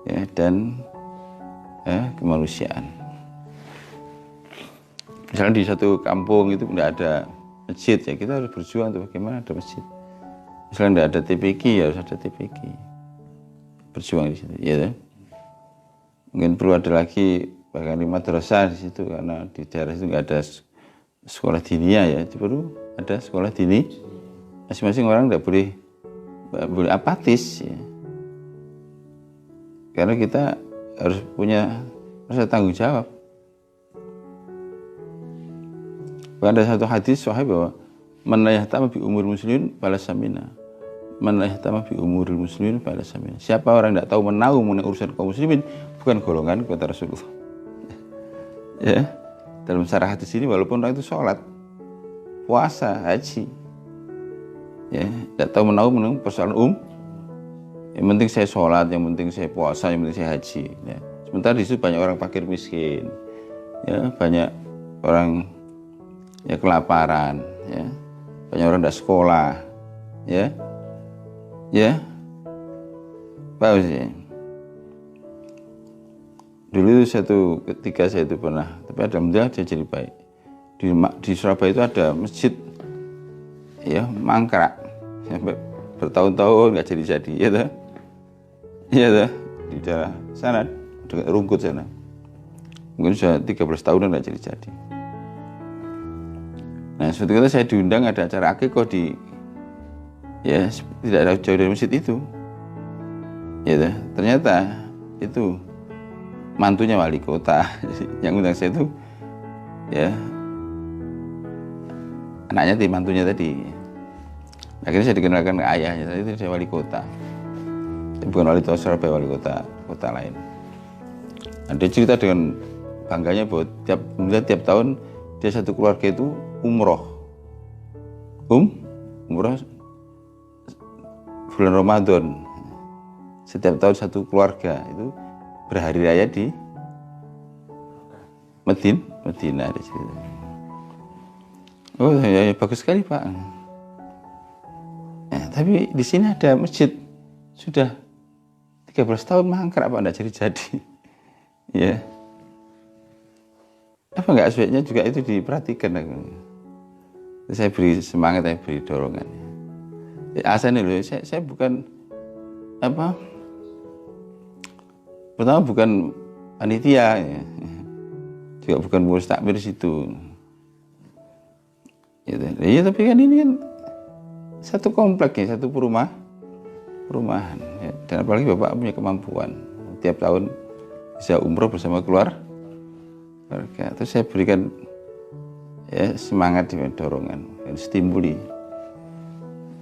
ya dan kemanusiaan. Misalnya di satu kampung itu tidak ada masjid, ya kita harus berjuang untuk bagaimana ada masjid. Misalnya tidak ada TPQ, ya harus ada TPQ. Berjuang di situ, ya kan? Mungkin perlu ada lagi bahkan madrasah di situ, karena di daerah itu nggak ada sekolah diniyah, ya itu perlu ada sekolah dini. Masing-masing orang tidak boleh apatis, ya. Karena kita harus punya rasa tanggung jawab. Bahkan ada satu hadis sahih bahwa man la yahtama bi umur muslimin falaysa minna. Man la yahtama bi umuril muslimin falaysa minna. Siapa orang yang tidak tahu menahu mengenai urusan kaum muslimin, bukan golongan kata Rasulullah. Ya, dalam syarah hadis ini walaupun orang itu sholat, puasa, haji, ya, tidak tahu menahu persoalan yang penting saya sholat, yang penting saya puasa, yang penting saya haji. Ya. Sementara di situ banyak orang fakir miskin, ya, banyak orang ya kelaparan, ya, banyak orang tidak sekolah, ya, paham sih. Dulu itu ketika saya itu pernah, tapi alhamdulillah dia jadi baik. Di Surabaya itu ada masjid, ya mangkrak sampai bertahun-tahun nggak jadi-jadi, ya toh. Iya toh, di daerah sana dekat Rungkut sana. Mungkin sudah 13 tahunan nggak jadi-jadi. Nah, suatu kali saya diundang ada acara akikah di, ya tidak ada jauh dari masjid itu. Ya toh, ternyata itu mantunya wali kota. Yang undang saya itu, ya anaknya mantunya tadi. Akhirnya saya dikenalkan ke ayahnya, itu saya wali kota. Bukan wali kota Surabaya, wali kota lain. Nah, dia cerita dengan bangganya bahwa tiap tahun dia satu keluarga itu umroh bulan Ramadan. Setiap tahun satu keluarga itu berhari raya di Madinah. Ada cerita. Oh ya, bagus sekali Pak. Ya, tapi di sini ada masjid sudah 13 tahun mangkrak Pak, enggak jadi-jadi. Ya. Apa enggak sebaiknya juga itu diperhatikan aku. Saya beri semangat, saya beri dorongan. Asal ini loh, saya bukan apa? Pertama bukan panitia, ya. Juga bukan pengurus takmir situ. Ya, tapi kan ini kan satu komplek, ya, satu perumahan. Ya. Dan apalagi Bapak punya kemampuan. Tiap tahun bisa umroh bersama keluarga. Terus saya berikan ya semangat, dorongan, dan stimuli.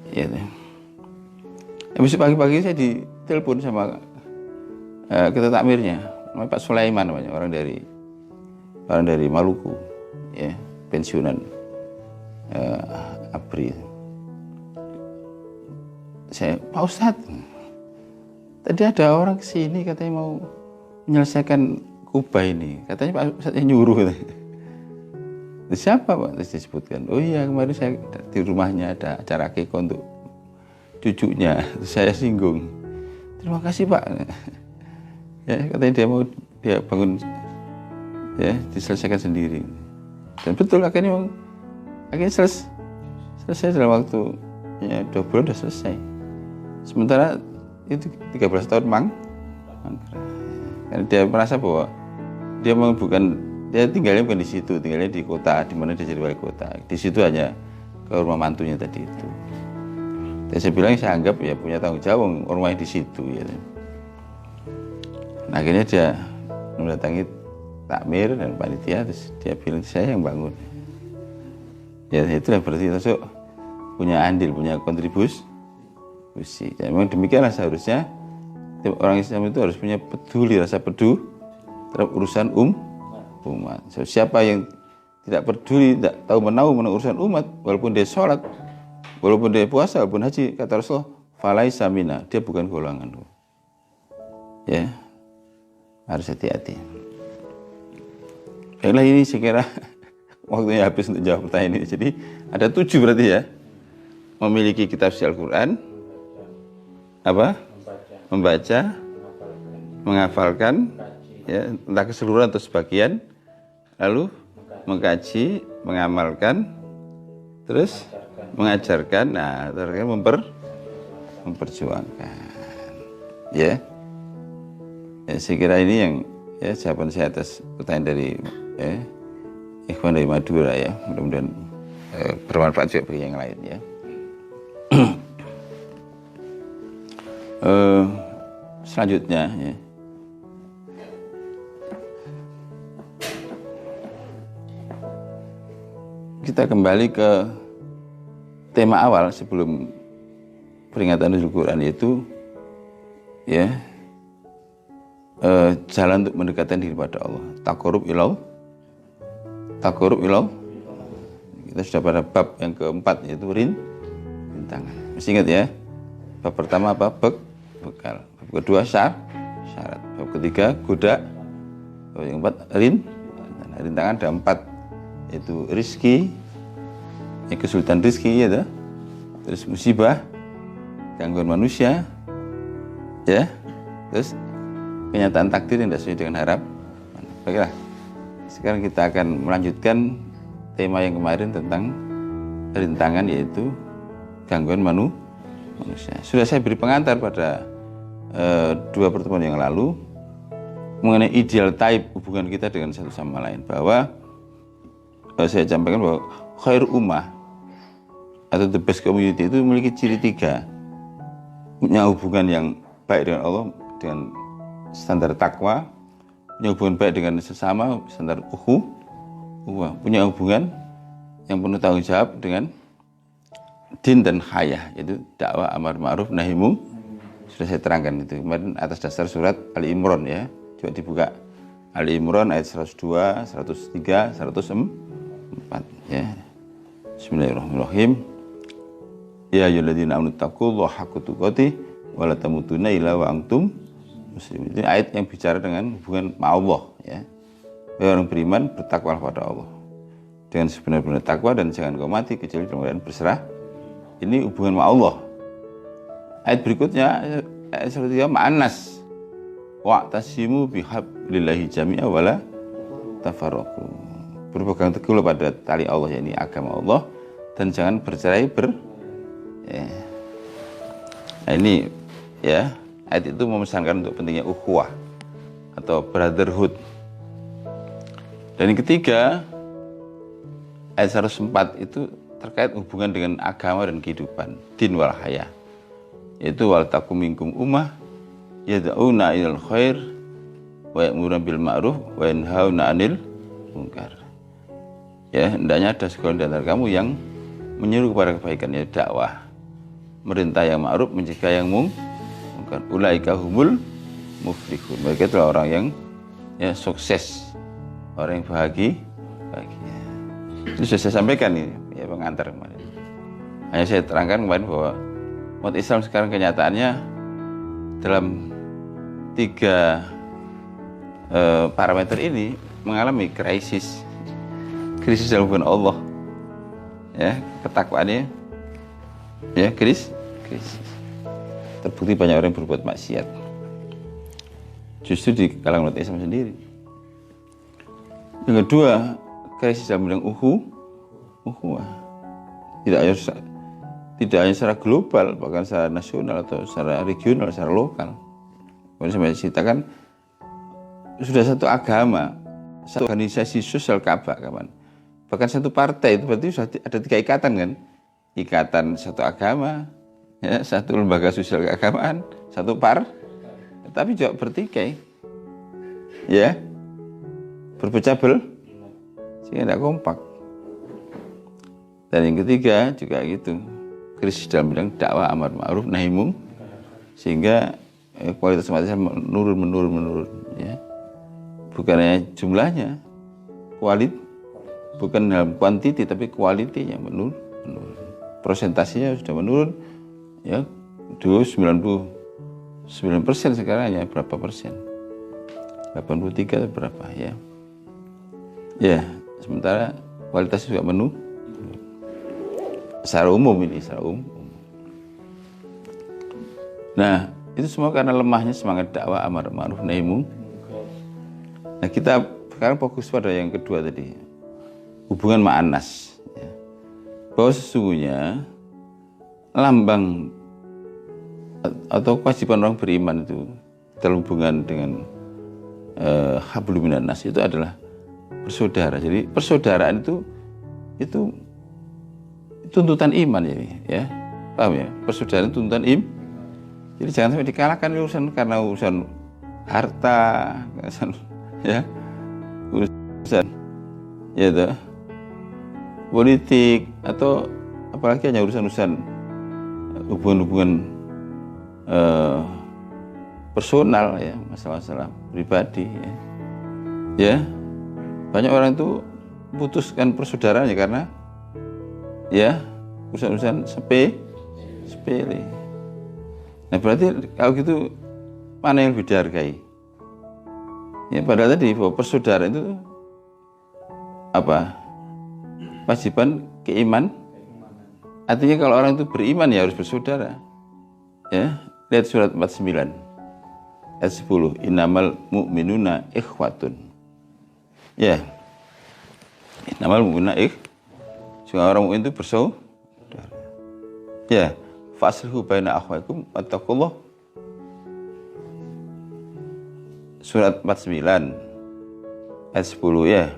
Ya. Besok pagi-pagi saya ditelepon sama ketua takmirnya, namanya Pak Sulaiman, namanya orang dari Maluku, ya, pensiunan ABRI. Saya, Pak Ustadz, tadi ada orang kesini katanya mau menyelesaikan Kubah ini? Katanya Pak Ustadz yang nyuruh. Siapa Pak? Terus disebutkan, oh iya kemarin saya di rumahnya ada acara keko untuk cucunya. Terus saya singgung, terima kasih Pak. Ya, katanya dia bangun, ya diselesaikan sendiri. Dan betul akhirnya selesai dalam waktu ya 2 bulan sudah selesai. Sementara itu 13 tahun mangkrak. Karena dia merasa bahwa dia tinggalnya bukan di situ, tinggalnya di kota di mana dia jadi wali kota. Di situ hanya ke rumah mantunya tadi itu. Dan saya bilang saya anggap ya punya tanggung jawab rumahnya di situ ya. Nah, akhirnya dia mendatangi takmir dan panitia, terus dia bilang saya yang bangun. Ya itulah berarti termasuk punya andil, punya kontribusi. Ya, memang demikianlah seharusnya orang Islam itu harus punya peduli, rasa peduli terhadap urusan umat. So, siapa yang tidak peduli, tidak tahu menahu urusan umat, walaupun dia sholat, walaupun dia puasa, walaupun haji, kata Rasulullah, falaisa minna, dia bukan golongan. Ya, harus hati-hati. Baiklah, ini saya kira waktunya habis untuk jawab pertanyaan ini. Jadi ada 7 berarti ya. Memiliki kitab suci Al-Quran, membaca, menghafalkan, ya, entah keseluruhan atau sebagian, lalu mengkaji, mengamalkan, terus mengajarkan, nah terakhir memperjuangkan. Ya, saya kira ini yang jawaban saya atas pertanyaan dari ikhwan dari Madura ya. Mudah-mudahan bermanfaat juga bagi yang lain ya. Selanjutnya ya. Kita kembali ke tema awal sebelum peringatan Nuzul Quran, yaitu ya jalan untuk mendekatkan diri pada Allah. Taqarrub ilau. Kita sudah pada bab yang keempat, yaitu rintangan. Masih ingat ya? Bab pertama apa? Bekal. Bab kedua syarat. Bab ketiga goda. Bab yang keempat rintangan ada 4, yaitu rizki, kesulitan rizki ya, terus musibah, gangguan manusia, ya, terus kenyataan takdir yang tidak sesuai dengan harap. Baiklah, sekarang kita akan melanjutkan tema yang kemarin tentang rintangan, yaitu gangguan manusia. Sudah saya beri pengantar pada 2 pertemuan yang lalu mengenai ideal type hubungan kita dengan satu sama lain, bahwa saya sampaikan bahwa khair ummah atau the best community itu memiliki ciri 3, punya hubungan yang baik dengan Allah dengan standar takwa, punya hubungan baik dengan sesama standar ukhuwah, punya hubungan yang penuh tanggung jawab dengan din dan hayah, yaitu dakwah amar ma'ruf nahi munkar. Sudah saya terangkan itu kemarin atas dasar surat Ali Imran ya. Coba dibuka Ali Imran ayat 102, 103, 104 ya. Bismillahirrahmanirrahim. Ya ayyuhalladzina amanu taqullaha haqqa tuqatih wa la tamutunna illa wa antum muslimun. Ini ayat yang bicara dengan hubungan sama Allah ya. Orang beriman bertakwalah pada Allah dengan sebenar-benar takwa dan jangan kau mati kecuali dalam keadaan berserah. Ini hubungan sama Allah. Ayat berikutnya ayat 103 ma'anas wa'tasimu bihablillahi jami'a wala tafarraqu. Berpegang teguh pada tali Allah, yakni agama Allah, dan jangan bercerai ya. Nah ini ya, ayat itu memesankan untuk pentingnya ukhuwah atau brotherhood. Dan yang ketiga, ayat 104 itu terkait hubungan dengan agama dan kehidupan, din wal hayah, yaitu wal takum minkum ummah yad'una ilal khair wa ya'muruna bil ma'ruf wa yanhauna 'anil munkar. Ya, hendaknya ada seorang di antara kamu yang menyeru kepada kebaikan, ya dakwah, merintah yang ma'ruf, mencegah yang munkar. Ulaika humul muflihun. Mereka itulah orang yang ya sukses, orang yang bahagia. Itu sudah saya sampaikan ini ya, pengantar kemarin. Hanya saya terangkan kemarin bahwa umat Islam sekarang kenyataannya dalam 3 parameter ini mengalami krisis dalam hubungan Allah, ya, ketakwaannya, ya, krisis. Terbukti banyak orang yang berbuat maksiat justru di kalangan umat Islam sendiri. Yang kedua, krisis dalam bidang ukhuwah. Tidak hanya secara global, bahkan secara nasional atau secara regional, secara lokal. Sampai ceritakan sudah satu agama, satu organisasi sosial Ka'bah, kawan. Bahkan satu partai itu berarti sudah ada 3 ikatan kan? Ikatan satu agama, ya, satu lembaga sosial keagamaan, satu tapi juga bertikai, ya, berpecah sehingga tidak kompak. Dan yang ketiga juga gitu, krisis dalam bidang dakwah amar ma'ruf nahi munkar, sehingga kualitas umat Islam menurun, ya. Bukan hanya jumlahnya, bukan dalam kuantiti tapi kualitinya menurun. Prosentasinya sudah menurun, ya. Dulu 99% sekarang hanya berapa persen? 83 atau berapa, ya. Ya, sementara kualitas juga menurun. Secara umum. Nah, itu semua karena lemahnya semangat dakwah amar ma'ruf nahi munkar. Nah, kita sekarang fokus pada yang kedua tadi, hubungan ma'anas, ya. Bahwa sesungguhnya lambang atau kewajiban orang beriman itu dalam hubungan dengan hablum minan nas itu adalah bersaudara. Jadi persaudaraan itu tuntutan iman, ya. Paham ya? Persaudaraan tuntutan iman. Jadi jangan sampai dikalahkan karena urusan harta, ya, urusan, ya, politik, atau apalagi hanya urusan hubungan personal, ya, masalah-masalah pribadi, ya. Ya, banyak orang itu putuskan persaudaraannya karena, ya, urusan-urusan sepele. Nah, berarti kalau gitu mana yang lebih dihargai? Ya, padahal tadi bahwa persaudaraan itu apa? Kewajiban keimanan. Artinya kalau orang itu beriman ya harus bersaudara. Ya, lihat surat 49 ayat 10, innamal mu'minuna ikhwatun. Ya. Innamal mu'minuna semua orang mukmin itu bersaudara. Ya, faslihu baina akhwaikum wattaqullah. Surat 49 ayat 10, ya.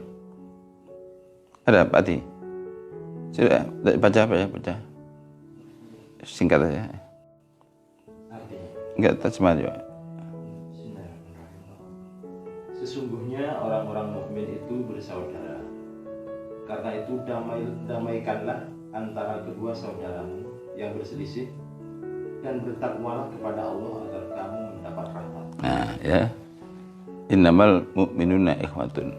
Ada Pak Ati? Sudah baca apa ya? Baca singkat aja. Enggak terjemah juga. Sesungguhnya orang-orang mukmin itu bersaudara. Karena itu damaikanlah antara kedua saudaramu yang berselisih dan bertakwalah kepada Allah agar kamu mendapat rahmat. Nah, ya. Innamal mu'minuna ikhwatun.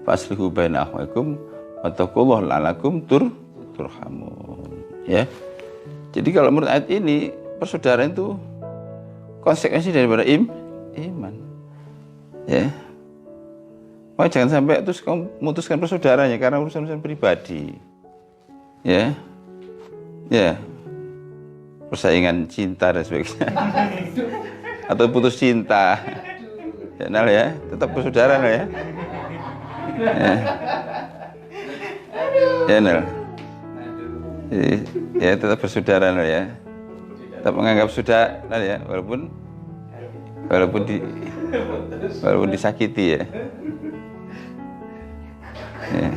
Faslihu baina akhwaikum wattaqullaha la'allakum turhamun. Ya. Jadi kalau menurut ayat ini, persaudaraan itu konsekuensi daripada iman. Ya. Maka jangan sampai terus kamu memutuskan persaudaranya karena urusan-urusan pribadi. Ya. Ya. Persaingan cinta dan sebagainya. Atau putus cinta. Ya, Nal, ya, tetap bersaudara, Nal, ya. Ya, Nal. Ya, tetap bersaudara, Nal, ya. Tetap menganggap saudara, Nal, ya, walaupun disakiti, ya. Ya.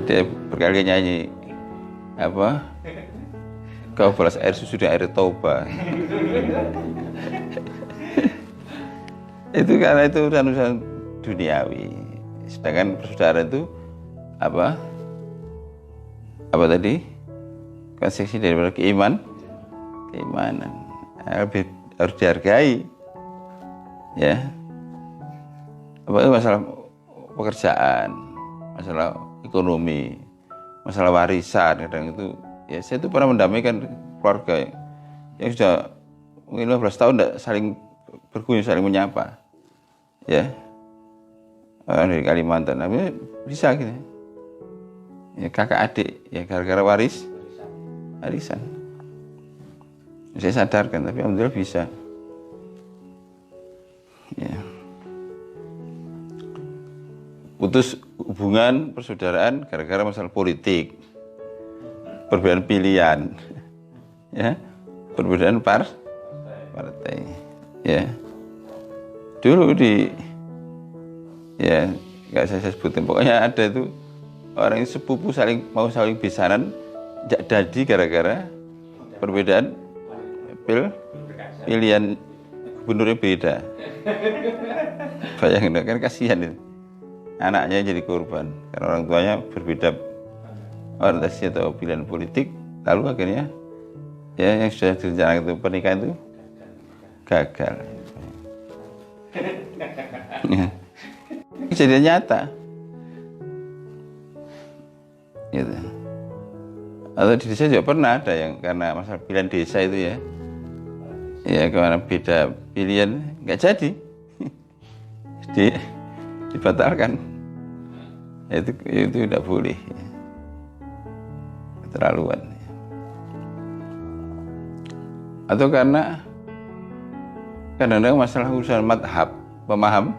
Dia berkali nyanyi apa? Kau balas air susu dan air tauba. Itu karena itu urusan duniawi. Sedangkan persaudaraan itu apa tadi? Konsekuensi daripada keimanan. Harus dihargai. Ya. Apa masalah pekerjaan, masalah ekonomi, masalah warisan, kadang itu, ya, saya itu pernah mendamaikan keluarga yang sudah mungkin 15 tahun tidak saling berkunjung saling menyapa, ya, orang dari Kalimantan, tapi bisa gitu, ya kakak adik, ya gara-gara warisan. Saya sadarkan, tapi alhamdulillah bisa, ya. Putus hubungan persaudaraan gara-gara masalah politik, perbedaan pilihan, ya, perbedaan partai, ya. Dulu ya nggak saya sebutin, pokoknya ada itu orang yang sepupu mau saling besaran, jadi gara-gara perbedaan pilihan gubernurnya beda. Bayangin kan, kasihan itu. Anaknya jadi korban karena orang tuanya berbeda orientasi atau pilihan politik, lalu akhirnya ya yang sudah direncanakan itu pernikahan itu gagal. Ya. Kejadian nyata, gitu. Atau di desa juga pernah ada yang karena masalah pilihan desa itu ya karena beda pilihan nggak jadi, dibatalkan. Itu tidak boleh, keterlaluan. Atau karena kadang-kadang masalah urusan madhab, pemaham,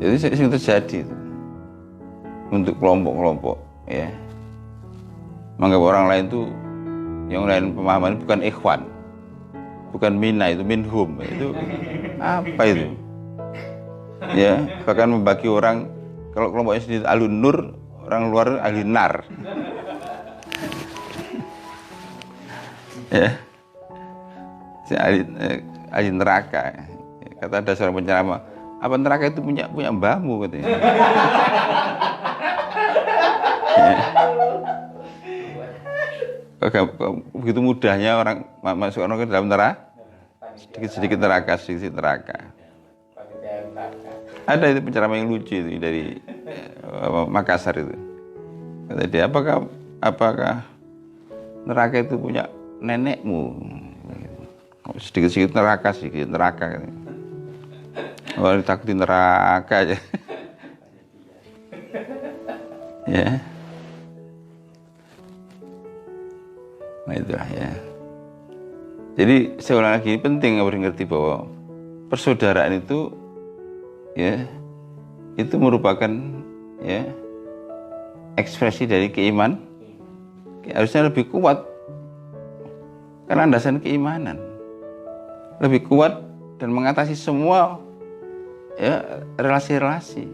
itu sering terjadi itu. Untuk kelompok-kelompok, ya, menganggap orang lain itu, yang lain pemahaman bukan ikhwan, bukan mina, itu minhum, itu apa itu? Ya, bahkan membagi orang. Kalau kelompoknya sendiri alun nur, orang luar ahli nar. Ya, ahli neraka. Kata ada seorang penceramah, apa neraka itu punya mbahmu katanya. Ya. Begitu mudahnya orang masuk ke dalam neraka, sedikit neraka. Ada itu penceramah yang lucu itu dari Makassar itu. Kata dia, apakah neraka itu punya nenekmu? Sedikit neraka. Oh, ditakutin neraka aja. Ya. Nah itulah ya. Jadi saya ulang lagi, penting harus ngerti bahwa persaudaraan itu, ya, itu merupakan, ya, ekspresi dari keimanan. Harusnya lebih kuat karena landasan keimanan lebih kuat dan mengatasi semua, ya, relasi-relasi.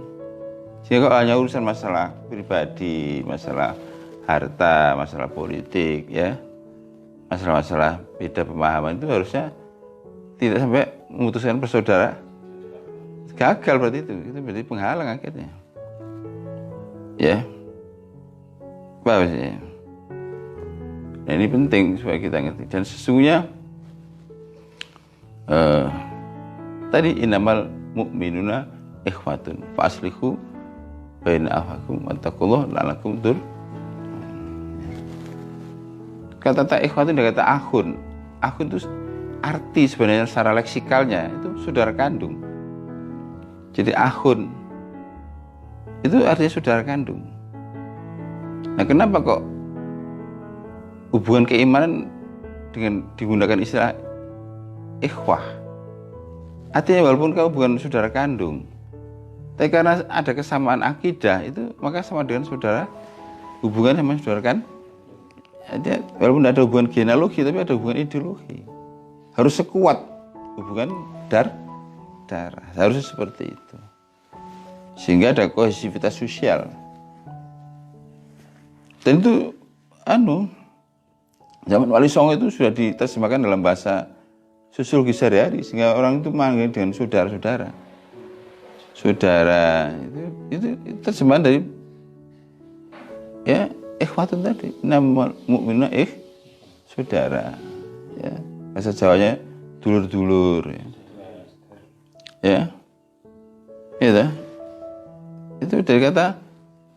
Sehingga kalau hanya urusan masalah pribadi, masalah harta, masalah politik, ya, masalah-masalah beda pemahaman, itu harusnya tidak sampai memutuskan persaudaraan. Gagal berarti itu berarti penghalang akhirnya, ya, paham sih. Nah ini penting supaya kita ngerti. Dan sesungguhnya tadi innamal mu'minuna ikhwatun fa aslihu baina akhakum wattaqullaha la'allakum turhamun. Kata ikhwatun dan kata akhun itu arti sebenarnya secara leksikalnya itu saudara kandung. Jadi akhun itu artinya saudara kandung. Nah, kenapa kok hubungan keimanan dengan digunakan istilah ikhwah? Artinya walaupun kau bukan saudara kandung, tapi karena ada kesamaan akidah itu, maka sama dengan saudara, hubungan sama saudara kan. Jadi, walaupun ada hubungan genealogi, tapi ada hubungan ideologi. Harus sekuat hubungan darah. Harusnya seperti itu. Sehingga ada kohesivitas sosial. Dan itu zaman Wali Songo itu sudah diterjemahkan dalam bahasa sosiologi sehari-hari, sehingga orang itu manggil dengan saudara-saudara. Saudara itu terjemahan dari, ya, ikhwatun tadi, nama mukminuna saudara, ya, bahasa Jawanya dulur-dulur, ya, itu dari kata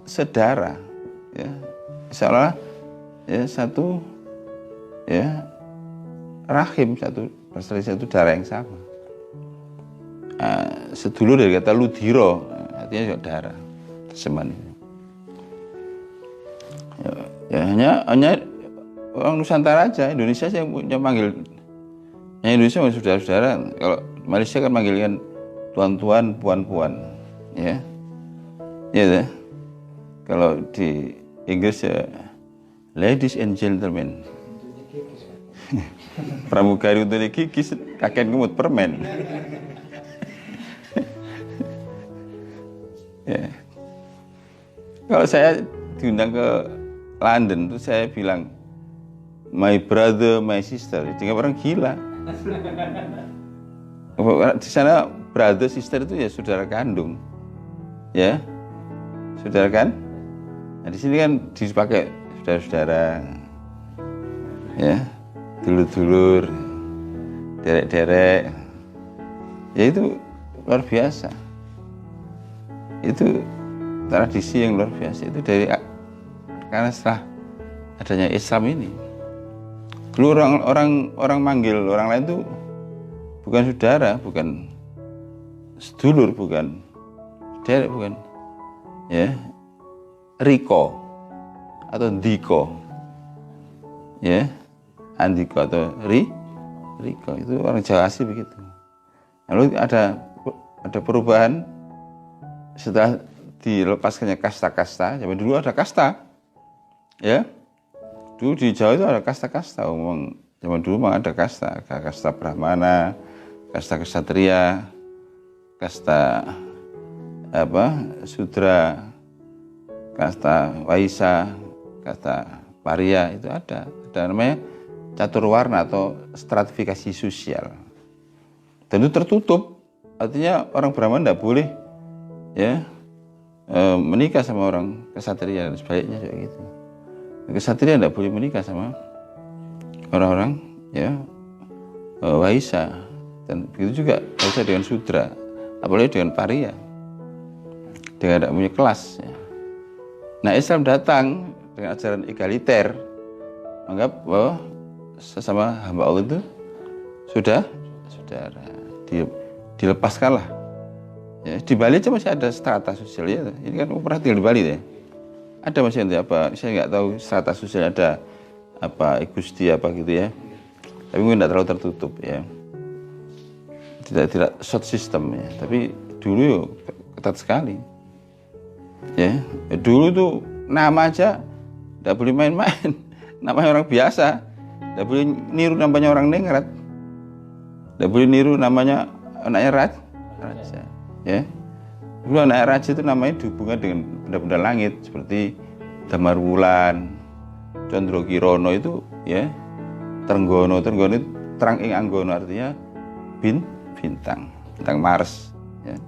saudara, ya, seolah, ya, satu, ya, rahim, satu darah yang sama, sedulur dari kata ludiro, artinya saudara, teman itu. Ya, hanya orang Nusantara aja, Indonesia sih yang punya manggil. Yang Indonesia masih saudara-saudara. Kalau Malaysia kan manggilkan tuan-tuan, puan-puan, ya. Ya, kalau di Inggris ya ladies and gentlemen. Pramugari untuk kikis, kakek ngemut permen. Ya. Kalau saya diundang ke London tuh saya bilang my brother, my sister. Jadi orang gila. Di sana brother, sister itu ya saudara kandung, ya, saudara kan. Nah, di sini kan dipakai saudara-saudara, ya, dulur-dulur, derek-derek. Ya itu luar biasa. Itu tradisi yang luar biasa. Itu dari karena setelah adanya Islam ini, dulu orang manggil orang lain itu bukan saudara, bukan sedulur, bukan derek, bukan, ya, Riko atau Diko, ya, Andiko atau Riko, itu orang Jawa asli begitu. Lalu ada perubahan setelah dilepaskannya kasta-kasta. Zaman dulu ada kasta, ya, dulu di Jawa itu ada kasta-kasta. Zaman dulu memang ada kasta Brahmana, kasta Ksatria, kasta Sudra, kasta Waisa, kasta Paria, itu ada namanya catur warna atau stratifikasi sosial. Dan itu tertutup, artinya orang Brahmana tidak boleh, ya, menikah sama orang Ksatria dan sebaliknya juga gitu. Ksatria tidak boleh menikah sama orang-orang, ya, Waisa, dan begitu juga Waisa dengan Sudra, apalagi dengan Paria, dengan tidak punya kelas, ya. Nah, Islam datang dengan ajaran egaliter, menganggap bahwa sesama hamba Allah itu sudah saudara, dilepaskanlah. Ya, di Bali aja masih ada strata sosial, ya. Ini kan pernah tinggal di Bali, ya. Ada masih saya nggak tahu strata sosial ada Gusti gitu, ya. Tapi mungkin tidak terlalu tertutup, ya. Tidak short system, ya. Tapi dulu ketat sekali, ya. Dulu tuh nama aja tidak boleh main-main. Namanya orang biasa, tidak boleh niru namanya orang ningrat, tidak boleh niru namanya anaknya raja, ya. Dulu anak raja itu namanya dihubungkan dengan benda-benda langit seperti Damar Wulan, Condro Kirono itu, ya, Trenggono itu terang ing anggono, artinya bintang Mars, ya.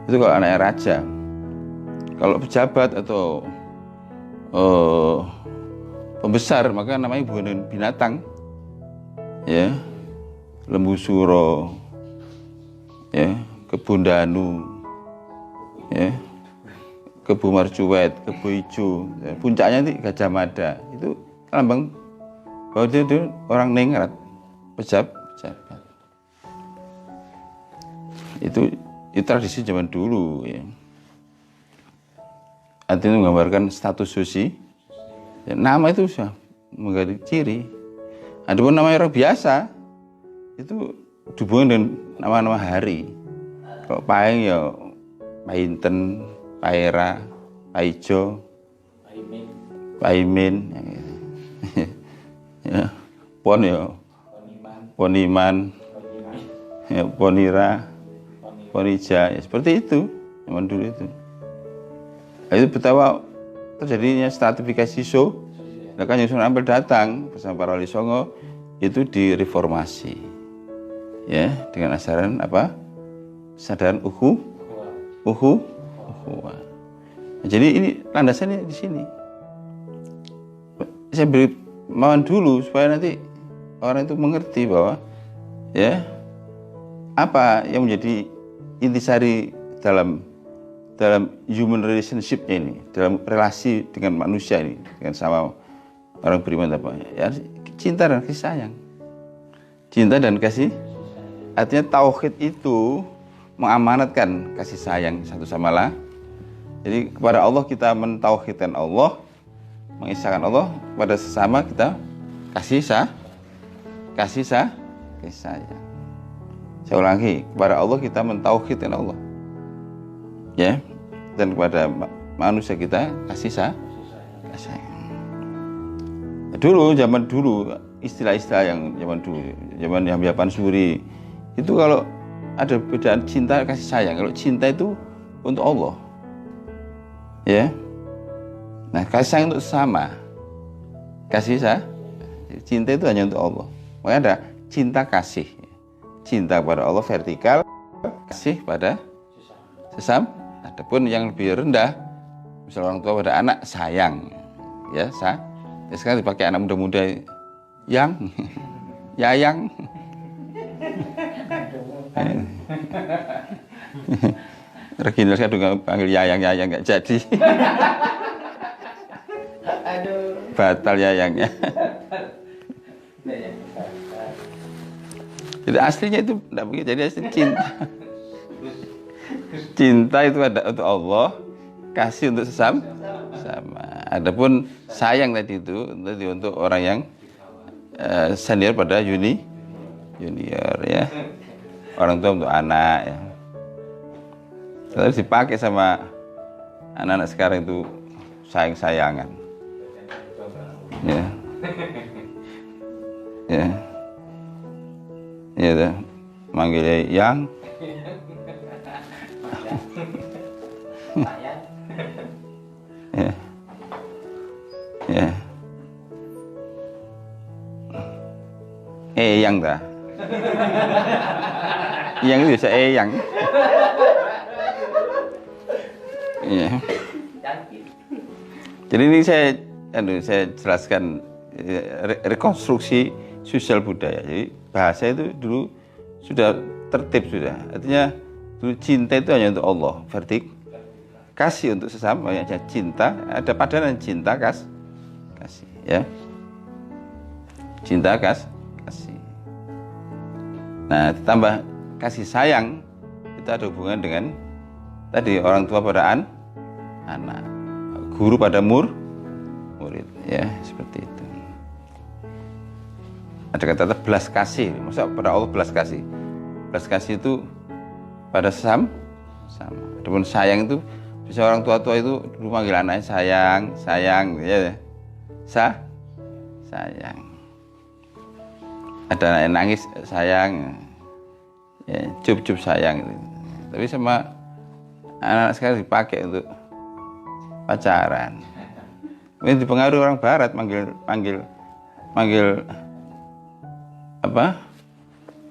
Itu kalau anaknya raja. Kalau pejabat atau pembesar maka namanya bukan dengan binatang, ya, Lembu Suro, ya, Kebun Danu, ya, Kebu Marcuet, Kebu Ijo, ya, puncaknya itu Gajah Mada. Itu lambang bahwa dia itu orang ningrat, pejabat. Itu tradisi zaman dulu, ya. Artinya menggambarkan status sosial. Ya, nama itu sudah menggaris ciri. Adapun nama orang biasa itu dihubungkan dengan nama-nama hari. Kalau Paeng ya Painten, Paera, Paijo, Paimin, ya, Pon ya Poniman, ya, Ponira, Ponija, ya, seperti itu zaman dulu itu. Nah, itu betapa terjadinya stratifikasi Nah, Kanjeng Sunan Ampel datang bersama para wali songo itu direformasi, ya, dengan ajaran kesadaran ukhuwah. Jadi ini landasannya di sini. Saya beri mauan dulu supaya nanti orang itu mengerti bahwa, ya, apa yang menjadi intisari dalam human relationship ini, dalam relasi dengan manusia ini, dengan sama orang beriman, ya, cinta dan kasih sayang. Cinta dan kasih, artinya tauhid itu mengamanatkan kasih sayang satu sama lain. Jadi kepada Allah kita mentauhidkan Allah, mengisahkan Allah, kepada sesama kita kasih sayang. Saya ulangi, kepada Allah kita mentauhidkan Allah, ya, dan kepada manusia kita kasih sayang. Dulu, zaman dulu, istilah-istilah yang zaman Yahya Pansuri itu kalau ada perbedaan cinta kasih sayang. Kalau cinta itu untuk Allah, ya. Nah, kasih sayang untuk sesama. Cinta itu hanya untuk Allah. Makanya ada cinta kasih. Cinta kepada Allah vertikal, kasih pada sesama. Adapun yang lebih rendah, misal orang tua pada anak sayang, ya sekarang dipakai anak muda-muda yang yayang. Reginal kadang panggil yayang nggak jadi. Batal yayangnya. Jadi aslinya itu tidak begitu. Jadi asli cinta itu ada untuk Allah, kasih untuk sesama. Adapun sayang tadi untuk orang yang senior pada junior, ya. Orang tua untuk anak, ya. Terus dipakai sama anak-anak sekarang itu sayang-sayangan. Ya. Ya. Ya, manggilnya yang ya. Ya. Yang dah. Yang itu bisa yang. Ya. Jadi ini saya jelaskan rekonstruksi sosial budaya. Jadi bahasa itu dulu sudah tertib sudah. Artinya dulu cinta itu hanya untuk Allah, vertik. Kasih untuk sesama, ya, cinta, ada padanan cinta kasih, ya. Cinta kasih. Nah, ditambah kasih sayang itu ada hubungan dengan tadi orang tua pada anak, guru pada murid, ya, seperti itu. Ada kata belas kasih, masa pada Allah belas kasih. Belas kasih itu pada sama. Adapun sayang itu bisa orang tua itu dulu manggil anaknya sayang, ya, sayang. Ada anak yang nangis sayang, ya, cup sayang. Tapi sama anak sekarang dipakai untuk pacaran. Ini dipengaruhi orang Barat manggil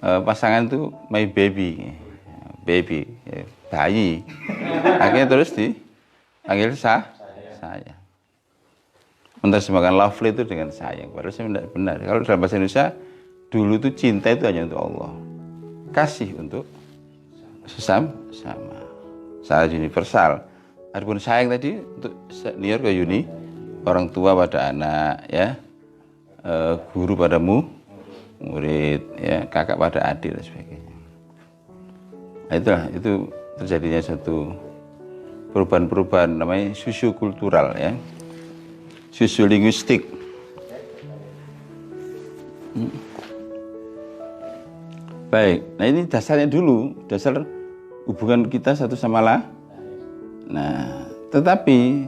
pasangan itu my baby, ya, bayi. Akhirnya terus dipanggil sayang. Menerjemahkan lovely itu dengan sayang. Padahal saya tidak benar. Kalau dalam bahasa Indonesia dulu itu cinta itu hanya untuk Allah, kasih untuk sesama, secara universal. Adapun sayang tadi untuk senior ke orang tua pada anak, ya, guru pada murid, ya, kakak pada adik dan sebagainya. Nah, itu terjadinya satu perubahan namanya sosiokultural, ya, sosiolinguistik. Baik, nah ini dasarnya dulu, dasar hubungan kita satu sama lain. Nah, tetapi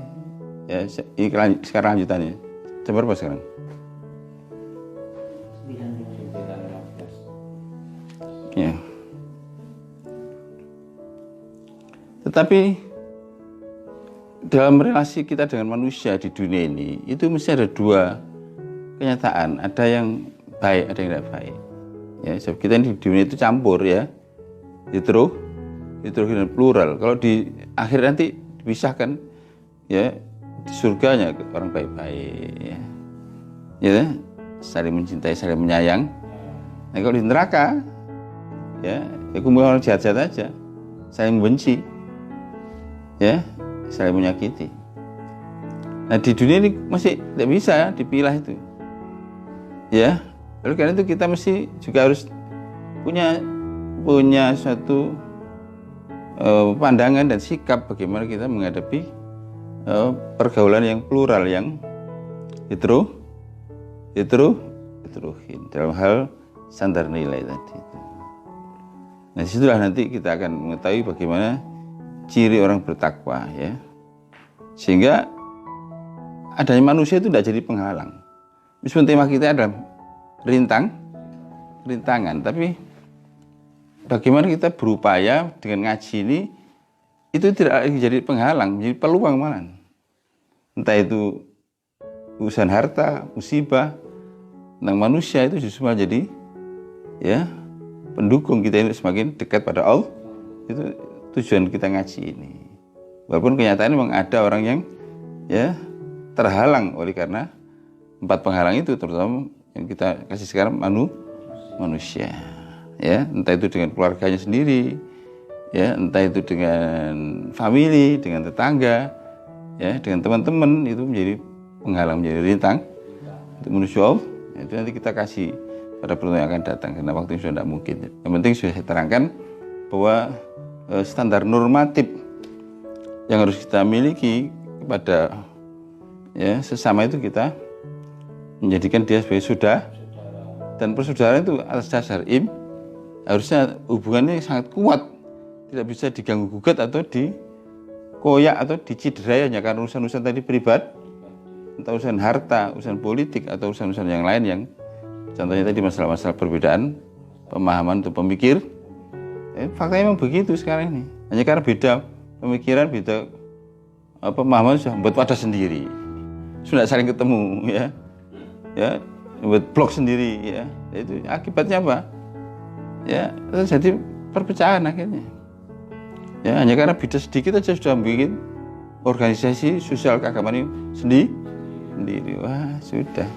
ya ini sekarang lanjutannya. Coba berapa sekarang? Ya. Tetapi dalam relasi kita dengan manusia di dunia ini itu mesti ada dua kenyataan, ada yang baik, ada yang tidak baik. Ya, sebab kita ini di dunia itu campur, ya, heterogen dan plural. Kalau di akhir nanti dipisahkan, ya, di surganya orang baik-baik, ya, ya, saling mencintai, saling menyayang. Nah, kalau di neraka, ya kumpul orang jahat-jahat aja, saling membenci, ya, saling menyakiti. Nah, di dunia ini masih tidak bisa, ya, dipilah itu, ya. Lalu karena itu kita mesti juga harus punya suatu pandangan dan sikap bagaimana kita menghadapi pergaulan yang plural, yang heterogen dalam hal standar nilai tadi. Nah, disitulah nanti kita akan mengetahui bagaimana ciri orang bertakwa, ya. Sehingga adanya manusia itu tidak jadi penghalang. Meskipun tema kita adalah rintangan, tapi bagaimana kita berupaya dengan ngaji ini itu tidak lagi jadi penghalang, menjadi peluang malah. Entah itu urusan harta, musibah, tentang manusia, itu justru malah jadi ya pendukung kita ini semakin dekat pada Allah. Itu tujuan kita ngaji ini. Walaupun kenyataannya memang ada orang yang ya terhalang oleh karena 4 penghalang itu, terutama yang kita kasih sekarang manusia. Ya, entah itu dengan keluarganya sendiri, ya, entah itu dengan family, dengan tetangga, ya, dengan teman-teman, itu menjadi penghalang, menjadi rintang untuk menuju Allah. Itu nanti kita kasih pada pertemuan yang akan datang, karena waktu sudah tidak mungkin. Yang penting sudah saya terangkan bahwa standar normatif yang harus kita miliki kepada ya sesama itu, kita menjadikan dia sebagai saudara, dan persaudaraan itu atas dasar harusnya hubungannya sangat kuat, tidak bisa diganggu gugat atau dikoyak atau diciderai hanya karena urusan-urusan tadi pribadi, entah urusan harta, urusan politik, atau urusan-urusan yang lain yang contohnya tadi masalah-masalah perbedaan pemahaman atau pemikir. Faktanya memang begitu sekarang ini, hanya karena beda pemikiran, beda pemahaman sudah membuat wadah sendiri, sudah saling ketemu, ya membuat blok sendiri, ya. Itu akibatnya apa? Ya terjadi perpecahan akhirnya. Ya hanya karena beda sedikit aja sudah bikin organisasi sosial keagamaan sendiri. Wah sudah.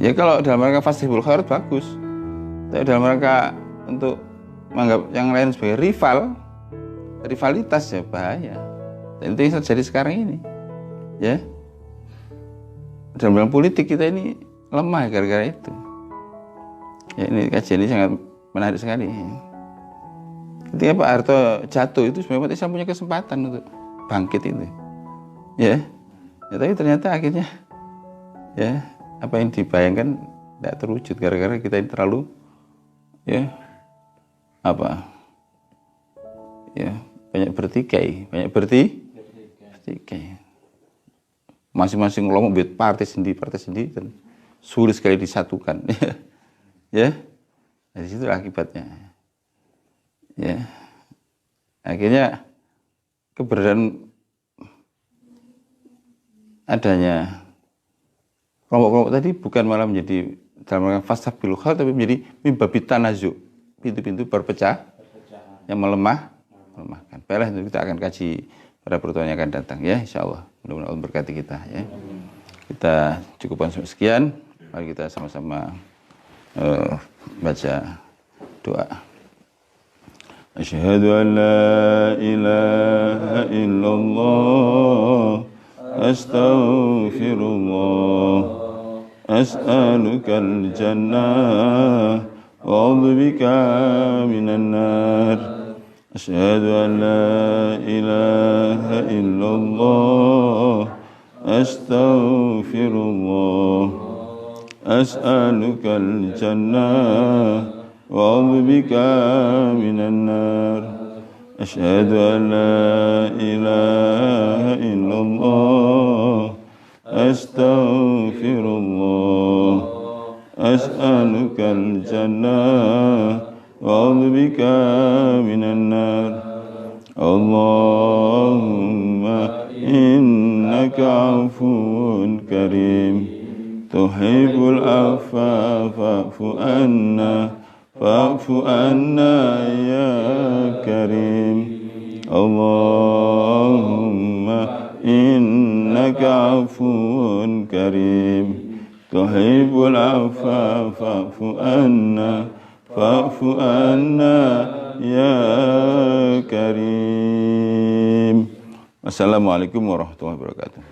Ya kalau dalam rangka Fathul Khairat bagus, tapi dalam rangka untuk menganggap yang lain sebagai rivalitas ya bahaya. Dan itu yang terjadi sekarang ini. Ya. Dalam politik kita ini lemah gara-gara itu. Ya, ini kajian ini sangat menarik sekali. Ketika Pak Harto jatuh itu sebenarnya Islam punya kesempatan untuk bangkit itu. Ya tapi ternyata akhirnya ya apa yang dibayangkan tidak terwujud gara-gara kita ini terlalu banyak bertikai. Masing-masing kelompok buat partai sendiri dan sulit sekali disatukan. Ya, dari situ akibatnya. Ya, akhirnya keberadaan adanya kelompok-kelompok tadi bukan malah menjadi dalam rangka Fathul Khairat, tapi menjadi mimbabi tanazu, pintu-pintu berpecah yang melemahkan. Baiklah, itu kita akan kaji pada pertemuan yang akan datang, ya, insyaallah. Mudah-mudahan Allah berkati kita, ya. Kita cukupkan sekian. Mari kita sama-sama baca doa. Asyhadu an la ilaha illallah, astaghfirullah, as'alukal jannah, wa a'udzubika minan nar. Asyhadu an la ilaha illallah, astaghfirullah, as'alukal jannah, wa a'udzubika minan nar. Asyhadu an la ilaha illallah, astaghfirullah, as'alukal jannah, wa a'udzubika minan nar. Allahumma innaka afuwun karim, tuhibbul afwa fa'fu anna ya karim. Allahumma innaka afuwun karim, tuhibbul afwa fa'fu anna ya karim. Assalamualaikum warahmatullahi wabarakatuh.